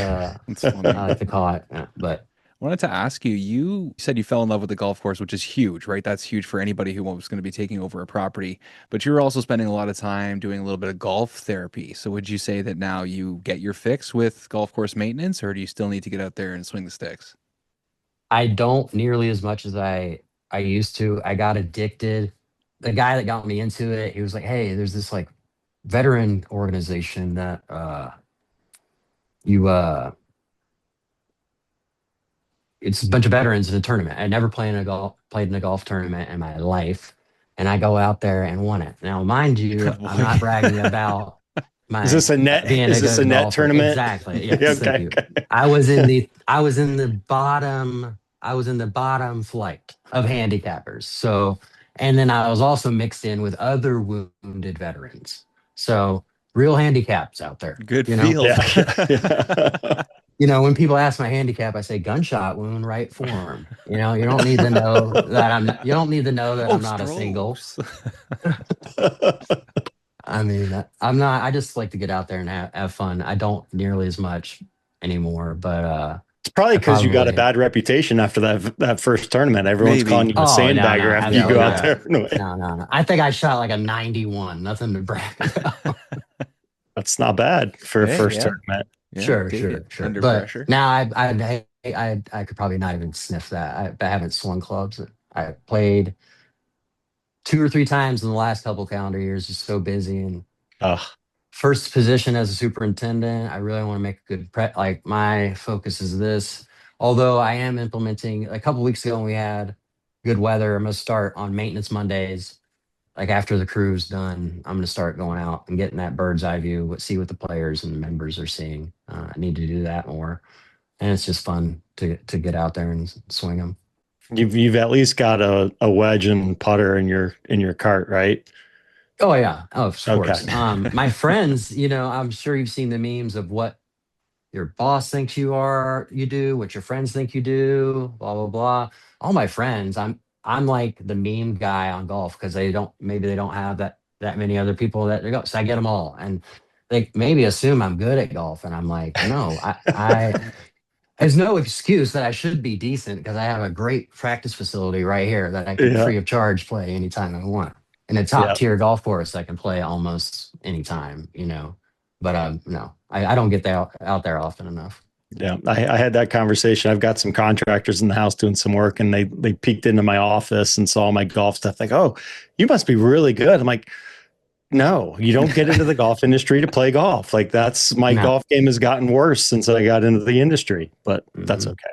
It's funny. I like to call it. Yeah, but I wanted to ask you, you said you fell in love with the golf course, which is huge, right? That's huge for anybody who was going to be taking over a property. But you're also spending a lot of time doing a little bit of golf therapy. So would you say that now you get your fix with golf course maintenance, or do you still need to get out there and swing the sticks? I don't nearly as much as I used to. I got addicted. The guy that got me into it, he was like, "Hey, there's this like veteran organization that you it's a bunch of veterans in a tournament. I never played in a golf tournament in my life, and I go out there and won it. Now, mind you, Oh, I'm boy. not bragging about Is this my a net? being Is a this a good net golfer. tournament? Exactly. Yeah, Yes, thank okay. you. Okay. I was in the bottom flight of handicappers. So, and then I was also mixed in with other wounded veterans. So, real handicaps out there, Good you know. field. Yeah, yeah. When people ask my handicap, I say gunshot wound, right forearm. You don't need to know that you don't need to know that Oh, I'm not a single. strokes. I mean, I'm not, I just like to get out there and have fun. I don't nearly as much anymore, but It's probably I because you got a probably, bad reputation after that first tournament. Everyone's calling Maybe. you a oh, no, no, sandbagger after you go absolutely out Yeah. not. there. Anyway, No, no, no. I think I shot like a 91, nothing to brag about. that's not bad for a Hey, first yeah. tournament. Yeah. Sure, Take it sure, sure. under But pressure. now I could probably not even sniff that. I haven't swung clubs. I played two or three times in the last couple calendar years, just so busy. And Ugh. first position as a superintendent, I really want to make a good like my focus is this. Although I am implementing a couple weeks ago when we had good weather, I'm gonna start on maintenance Mondays. Like after the crew's done, I'm gonna start going out and getting that bird's eye view, see what the players and the members are seeing. I need to do that more, and it's just fun to get out there and swing them. You've at least got a wedge and putter in your cart, right? Oh yeah, oh, of Okay. course. My friends, I'm sure you've seen the memes of what your boss thinks you do, what your friends think you do, blah blah blah. All my friends, I'm like the meme guy on golf because maybe they don't have that many other people that they go. So I get them all, and they maybe assume I'm good at golf, and I'm like, no, I there's no excuse that I should be decent because I have a great practice facility right here that I can Yeah. free of charge play anytime I want. And a top Yeah. tier golf course I can play almost anytime. But no, I don't get out there often enough. Yeah. I had that conversation. I've got some contractors in the house doing some work and they peeked into my office and saw my golf stuff. Like, oh, you must be really good. I'm like, no, you don't get into the golf industry to play golf. Like that's my No. golf game has gotten worse since I got into the industry, but that's Mhm. okay.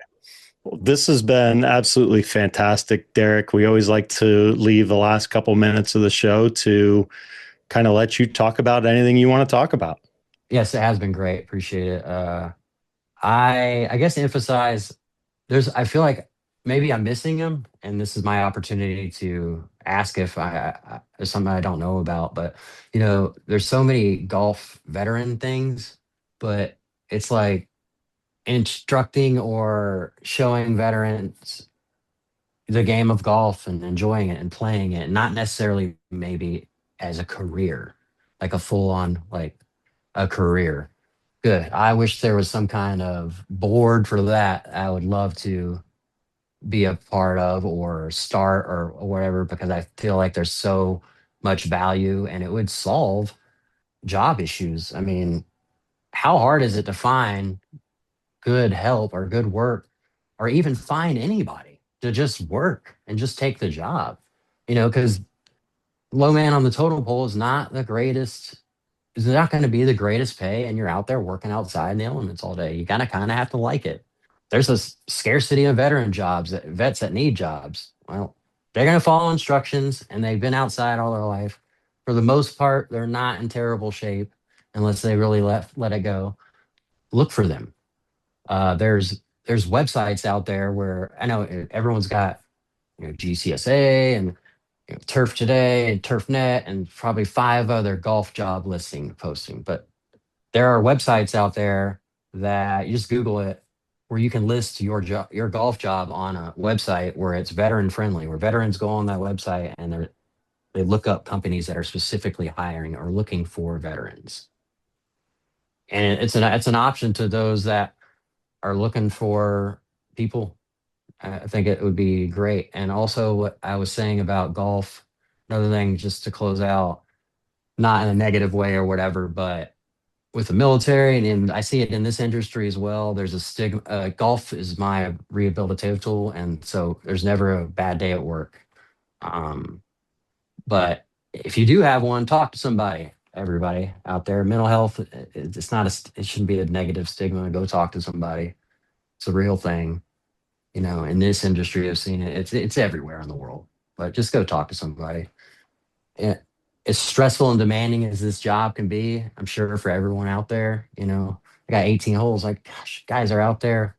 Well, this has been absolutely fantastic, Derek. We always like to leave the last couple minutes of the show to kind of let you talk about anything you want to talk about. Yes, it has been great. Appreciate it. I guess emphasize I feel like maybe I'm missing him, and this is my opportunity to ask if there's something I don't know about. But there's so many golf veteran things, but it's like instructing or showing veterans the game of golf and enjoying it and playing it, not necessarily maybe as a career, like a full on like a career. Good. I wish there was some kind of board for that. I would love to be a part of or start or whatever because I feel like there's so much value and it would solve job issues. I mean, how hard is it to find good help or good work or even find anybody to just work and just take the job? Because low man on the totem pole is not the greatest. It's not going to be the greatest pay, and you're out there working outside in the elements all day. You gotta kind of have to like it. There's a scarcity of veteran jobs, vets that need jobs. Well, they're going to follow instructions, and they've been outside all their life. For the most part, they're not in terrible shape unless they really let it go. Look for them. There's there's websites out there where I know everyone's got, GCSA and Turf Today and TurfNet and probably 5 other golf job listing posting. But there are websites out there that you just Google it, where you can list your golf job on a website where it's veteran friendly, where veterans go on that website and they look up companies that are specifically hiring or looking for veterans. And it's an option to those that are looking for people. I think it would be great. And also what I was saying about golf, another thing just to close out, not in a negative way or whatever, but with the military and I see it in this industry as well, there's a stigma. Golf is my rehabilitative tool. And so there's never a bad day at work. Um, but if you do have one, talk to somebody, everybody out there. Mental health, it's not it shouldn't be a negative stigma. Go talk to somebody. It's a real thing. In this industry, I've seen it. It's everywhere in the world. But just go talk to somebody. And as stressful and demanding as this job can be, I'm sure for everyone out there, I got 18 holes. Like, gosh, guys are out there,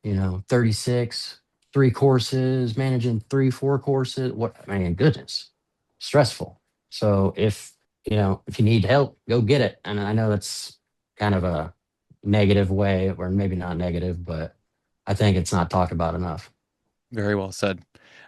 36, 3 courses, managing 3, 4 courses. What, I mean, goodness, stressful. So if you need help, go get it. And I know that's kind of a negative way, or maybe not negative, but I think it's not talked about enough. Very well said.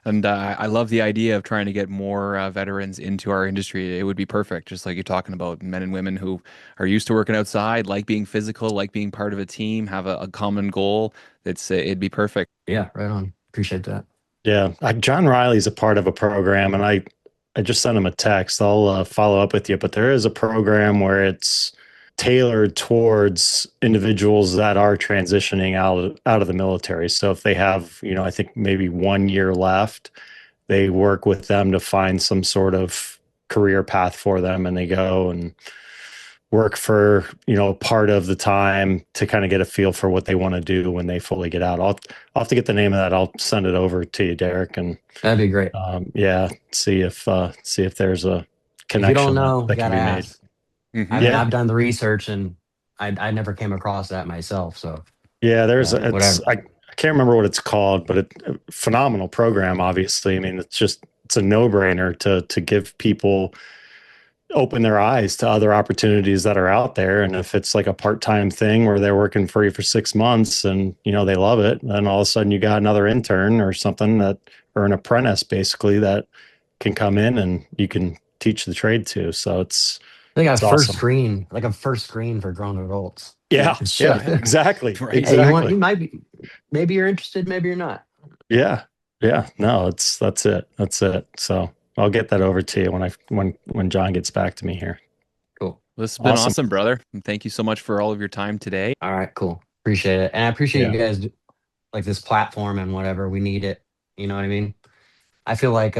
And I love the idea of trying to get more veterans into our industry. It would be perfect, just like you're talking about men and women who are used to working outside, like being physical, like being part of a team, have a common goal. It'd be perfect. Yeah, right on. Appreciate that. Yeah, John Riley's a part of a program, and I just sent him a text. I'll follow up with you, but there is a program where it's tailored towards individuals that are transitioning out of the military. So if they have, I think maybe 1 year left, they work with them to find some sort of career path for them, and they go and work for, part of the time to kind of get a feel for what they want to do when they fully get out. I'll have to get the name of that. I'll send it over to you, Derek, and That'd be great. see if there's a If you connection don't know, that you can gotta be made. ask. Mhm. I mean, Yeah. I've done the research and I never came across that myself. So Yeah, whatever. I can't remember what it's called, but phenomenal program, obviously. I mean, it's a no-brainer to give people, open their eyes to other opportunities that are out there. And if it's like a part-time thing where they're working for you for 6 months and, they love it, then all of a sudden you got another intern or something or an apprentice basically that can come in and you can teach the trade to. So it's I think it's awesome. like a first screen for grown adults. Yeah, It's yeah, exactly. Right. Hey, Exactly. you might be, maybe you're interested, maybe you're not. Yeah. Yeah. No, that's it. That's it. So I'll get that over to you when John gets back to me here. Cool. This has been Awesome. awesome, brother. And thank you so much for all of your time today. All right, cool. Appreciate it. And I appreciate Yeah. you guys like this platform and whatever. We need it. You know what I mean? I feel like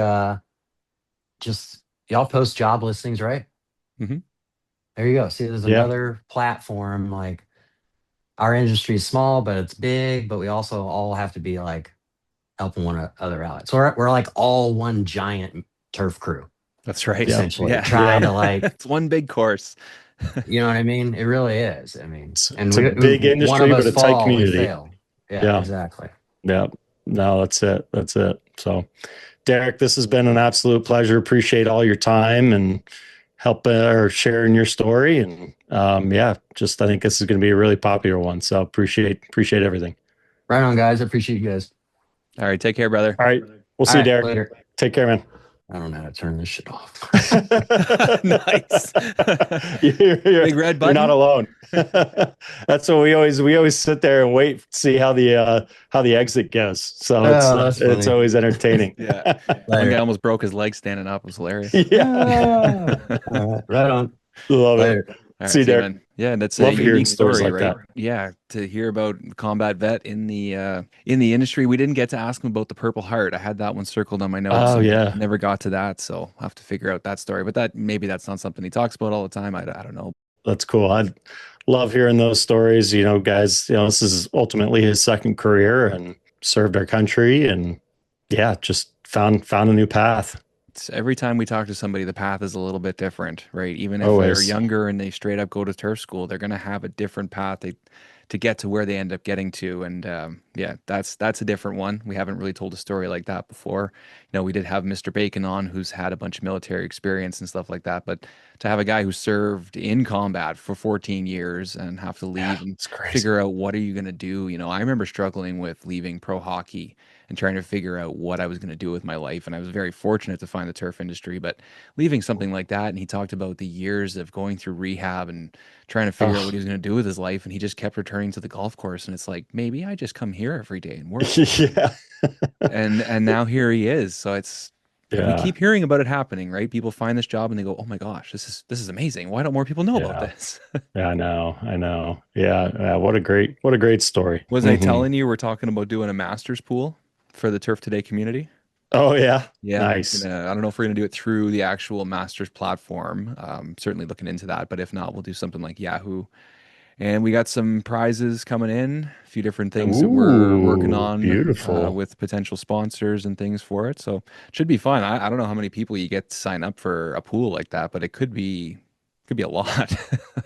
just y'all post job listings, right? Mhm. There you go. See, there's Yeah. another platform. Like our industry is small, but it's big. But we also all have to be like helping one another out. So we're like all one giant turf crew, That's right. essentially. Yeah. Trying to like, It's one big course. you know what I mean? It really is. I mean, It's and a big one industry, of but us a tight fall, we community. fail. Yeah, Yeah. exactly. Yeah. No, that's it. That's it. So, Derek, this has been an absolute pleasure. Appreciate all your time and help or sharing your story. And I think this is going to be a really popular one. So appreciate everything. Right on, guys. I appreciate you guys. All right. Take care, brother. All right. We'll see All you, right, Derek. later. Take care, man. I don't know how to turn this shit off. Nice. Big red You're button. not alone. That's what we always sit there and wait, see how the exit goes. So that's it's funny. always entertaining. Yeah. One Later. guy almost broke his leg standing up. It was hilarious. Yeah. All right, right on. Love Later. it. All right, See you, see you, Derek. man. Yeah, and that's Love a hearing unique stories story, like right? that. Yeah, to hear about combat vet in the industry. We didn't get to ask him about the Purple Heart. I had that one circled on my notes. Oh, and yeah. never got to that, so I'll have to figure out that story. But that's not something he talks about all the time. I don't know. That's cool. I love hearing those stories. Guys, this is ultimately his second career and served our country and just found a new path. Every time we talk to somebody, the path is a little bit different, right? Even if they're Always. younger and they straight up go to turf school, they're going to have a different path. to get to where they end up getting to. And yeah, that's a different one. We haven't really told a story like that before. You know, we did have Mr. Bacon on, who's had a bunch of military experience and stuff like that. But to have a guy who served in combat for 14 years and have to Yeah, leave and it's crazy. figure out what are you going to do? You know, I remember struggling with leaving pro hockey and trying to figure out what I was going to do with my life. And I was very fortunate to find the turf industry, but leaving something like that. And he talked about the years of going through rehab and trying to figure out what Oh, he was going to do with his life. And he just kept returning to the golf course. And it's like, maybe I just come here every day and work. yeah. And now here he is. So it's, we Yeah. keep hearing about it happening, right? People find this job and they go, "Oh my gosh, this is amazing. Why don't more people know about Yeah. this?" Yeah, I know. I know. Yeah. Yeah. What a great story. Was I Hmm. telling you we're talking about doing a masters pool for the Turf Today community? Oh, yeah. Yeah, Nice. I don't know if we're gonna do it through the actual masters platform. Certainly looking into that, but if not, we'll do something like Yahoo. And we got some prizes coming in, a few different things that we're working Ooh, on beautiful. with potential sponsors and things for it. So it should be fun. I don't know how many people you get to sign up for a pool like that, but it could be a lot.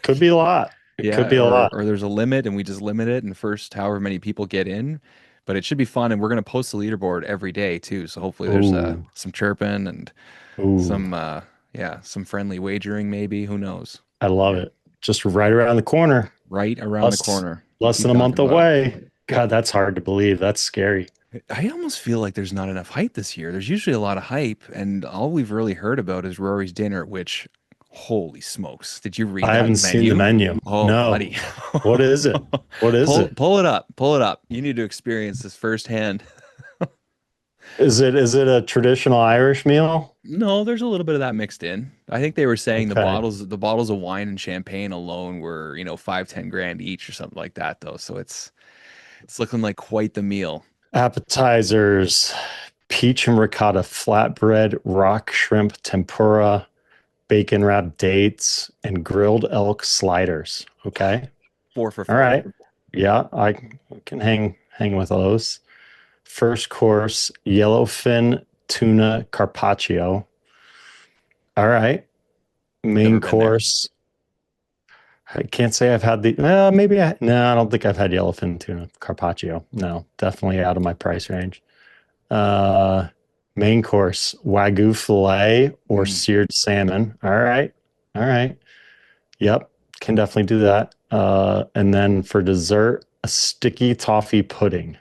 Could be a lot. It could Yeah, be a lot. or there's a limit and we just limit it and first however many people get in. But it should be fun and we're gonna post the leaderboard every day too. So hopefully there's Ooh. some chirping and Ooh. some yeah, some friendly wagering maybe. Who knows? I love Yeah. it. Just right around the corner. Right around the Less corner. less Keep than a month talking about it. away. God, that's hard to believe. That's scary. I almost feel like there's not enough hype this year. There's usually a lot of hype, and all we've really heard about is Rory's dinner, which, holy smokes, did you read I that haven't seen the menu? menu. Oh, No. buddy. What is it? What is it? Pull it up. Pull it up. You need to experience this firsthand. Is it a traditional Irish meal? No, there's a little bit of that mixed in. I think they were saying Okay. the bottles of wine and champagne alone were, you know, 5-10 grand each or something like that though. So it's looking like quite the meal. Appetizers, peach and ricotta flatbread, rock shrimp tempura, bacon wrapped dates, and grilled elk sliders. Okay. Four for All four. right. Yeah, I can hang with those. First course, yellowfin tuna carpaccio. All right. Never Main been there. course. I can't say I've had the maybe no, I don't think I've had yellowfin tuna carpaccio. No, definitely out of my price range. Uh Main course, wagyu filet or Mm. seared salmon. All right. All right. Yep, can definitely do that. And then for dessert, a sticky toffee pudding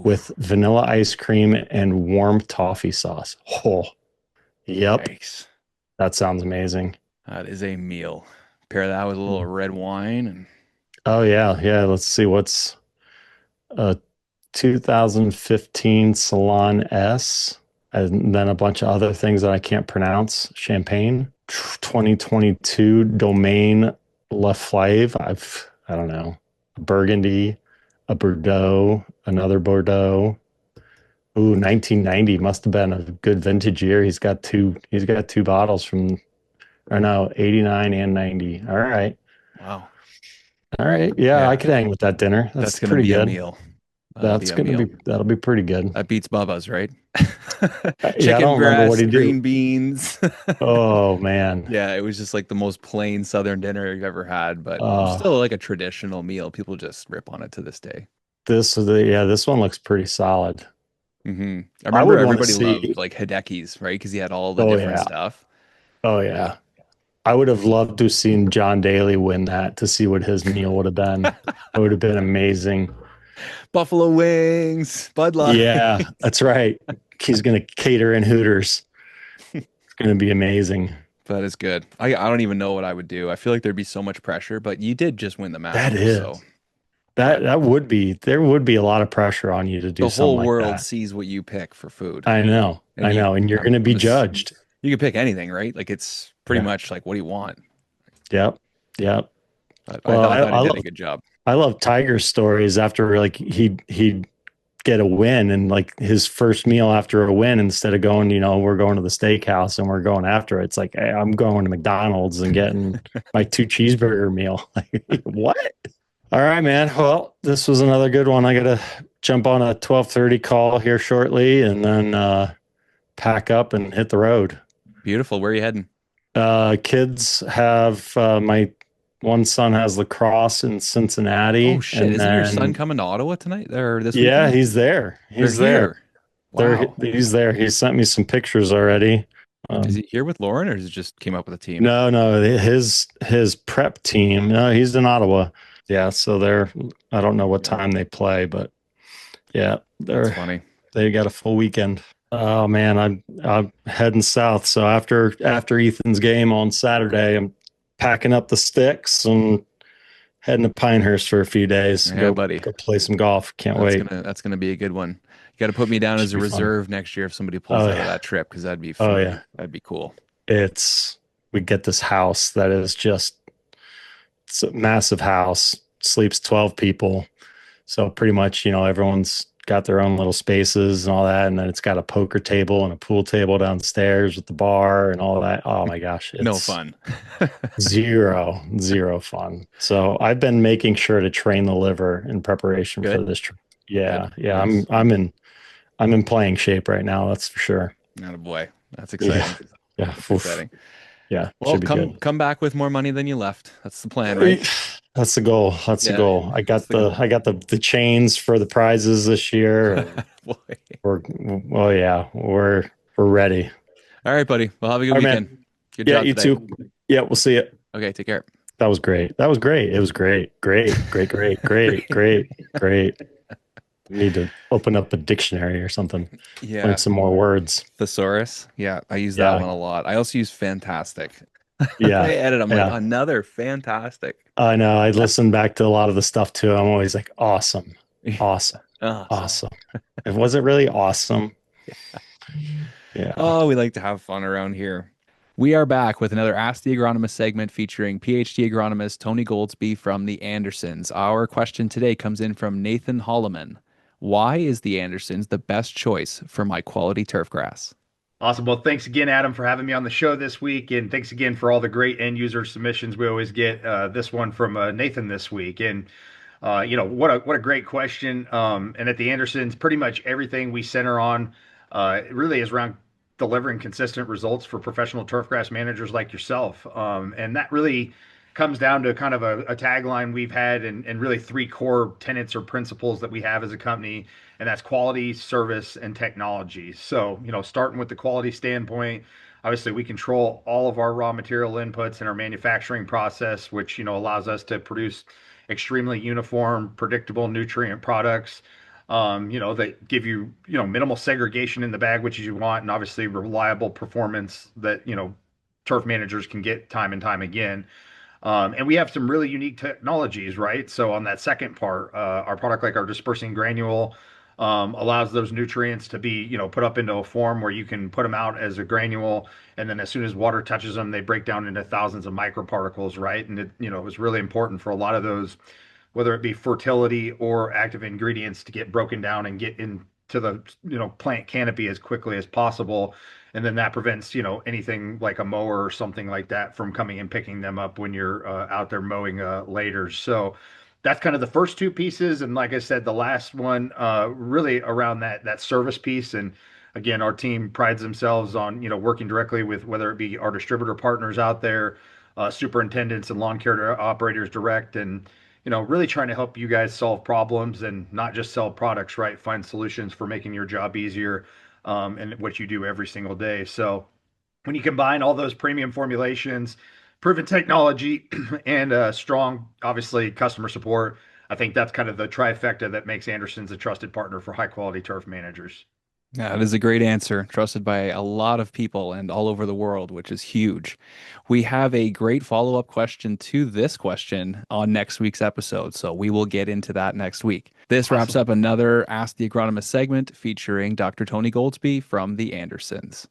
with Oof. vanilla ice cream and warm toffee sauce. Oh, yep. Yikes. That sounds amazing. That is a meal. Pair that with a little red wine and Oh yeah, yeah. Let's see what's a 2015 Salon S, and then a bunch of other things that I can't pronounce. Champagne, 2022 Domaine La Flave. I don't know. Burgundy, a Bordeaux, another Bordeaux. Ooh, 1990 must have been a good vintage year. He's got two. He's got two bottles from, or no, 89 and 90. All right. wow. All right. Yeah, I Yeah, could hang with that dinner. that's That's gonna pretty be a good. meal. That'll be a meal. That'll be pretty good. That beats Bubba's, right? Yeah, I Chicken don't remember what breast, he do. green beans. Oh man. Yeah, it was just like the most plain Southern dinner you've ever had, but Uh still like a traditional meal. People just rip on it to this day. this is the yeah, this one looks pretty solid. I I remember would want to everybody loved see. like Hideki's, right? Because he had all the Oh different yeah. stuff. Oh Yeah. yeah. I would have loved to have seen John Daly win that to see what his meal would have been. It would have been amazing. Buffalo wings, Bud Light. Yeah, that's right. He's gonna cater in Hooters. It's gonna be amazing. That is good. I don't even know what I would do. I feel like there'd be so much pressure, but you did just win the That Masters, so is. That but that would be there would be a lot of pressure on you to do the something whole like world that. sees what you pick for food. I know. And I you know. And you're gonna be judged. you can pick anything, right? Like it's pretty Yeah. much like what do you want? Yep. Yep. But I Well, thought I, that he I did a love good job. I love Tiger's stories after like he'd get a win and like his first meal after a win, instead of going, we're going to the steakhouse and we're going after it. It's like, hey, I'm going to McDonald's and getting my 2 cheeseburger meal. Like, what? All right, man. Well, this was another good one. I gotta jump on a 12:30 call here shortly and then pack up and hit the road. Beautiful. Where are you heading? Kids have my One son has lacrosse in Cincinnati, Oh shit! and Isn't your son then coming to Ottawa tonight or this yeah, weekend? he's there. They're He's there. here. Wow. He's there. He sent me some pictures already. Is he here with Lauren, or is it just came up with a team? No, his prep team. No, he's in Ottawa. Yeah, so they're. I don't know what time they play, but yeah, That's funny. they got a full weekend. Oh man, I'm heading south. So after Ethan's game on Saturday, I'm packing up the sticks and heading to Pinehurst for a few days. Yeah, buddy. Go play some golf. Can't wait. That's gonna be a good one. You got to put me down as Should a be fun. reserve next year if somebody pulls Oh out of yeah. that trip, because that'd be Oh fun. yeah. That'd be cool. We get this house that is just, it's a massive house, sleeps 12 people. So pretty much, everyone's got their own little spaces and all that. And then it's got a poker table and a pool table downstairs with the bar and all that. Oh my gosh. It's No fun. zero fun. So I've been making sure to train the liver in preparation for Good. this trip. Yeah. Good. Yeah. Nice. I'm in playing shape right now. That's for sure. Not a boy. That's exciting. Yeah. That's exciting. Yeah. Well, should be good. come back with more money than you left. That's the plan, right? That's the goal. That's the goal. I got the chains for the prizes this year. Boy. We're ready. All right, buddy. Well, have a good All right, weekend. man. Good Yeah, job you today. too. Yeah, we'll see you. Okay, take care. That was great. It was great. Great. We need to open up a dictionary or something. Yeah. Learn some more words. Thesaurus. Yeah, I use Yeah. that one a lot. I also use fantastic. Yeah. I edit. I'm Yeah. like, another fantastic. I know. I listen back to a lot of the stuff too. I'm always like, awesome. Awesome. Was it really awesome? Yeah. Oh, we like to have fun around here. We are back with another Ask the Agronomist segment featuring PhD agronomist Tony Goldsby from the Andersons. Our question today comes in from Nathan Holloman. Why is the Andersons the best choice for my quality turf grass? Awesome. Well, thanks again, Adam, for having me on the show this week. And thanks again for all the great end user submissions we always get. This one from Nathan this week. And, what a great question. And at the Andersons, pretty much everything we center on really is around delivering consistent results for professional turfgrass managers like yourself. And that really comes down to kind of a tagline we've had and really three core tenets or principles that we have as a company, and that's quality, service, and technology. So, starting with the quality standpoint, obviously we control all of our raw material inputs in our manufacturing process, which, allows us to produce extremely uniform, predictable nutrient products, that give you, minimal segregation in the bag, which you want, and obviously reliable performance that, turf managers can get time and time again. And we have some really unique technologies, right? So on that second part, our product, like our dispersing granule, allows those nutrients to be, put up into a form where you can put them out as a granule, and then as soon as water touches them, they break down into thousands of microparticles, right? And it was really important for a lot of those, whether it be fertility or active ingredients, to get broken down and get into the plant canopy as quickly as possible. And then that prevents anything like a mower or something like that from coming and picking them up when you're out there mowing later. So that's kind of the first two pieces. And like I said, the last one really around that service piece. And again, our team prides themselves on working directly with, whether it be our distributor partners out there, superintendents and lawn care operators direct, and really trying to help you guys solve problems and not just sell products, right? Find solutions for making your job easier, and what you do every single day. So when you combine all those premium formulations, proven technology, and strong, obviously, customer support, I think that's kind of the trifecta that makes Andersons a trusted partner for high quality turf managers. Yeah, that is a great answer, trusted by a lot of people and all over the world, which is huge. We have a great follow-up question to this question on next week's episode, so we will get into that next week. This wraps Awesome. up another Ask the Agronomist segment featuring Dr. Tony Goldsby from the Andersons.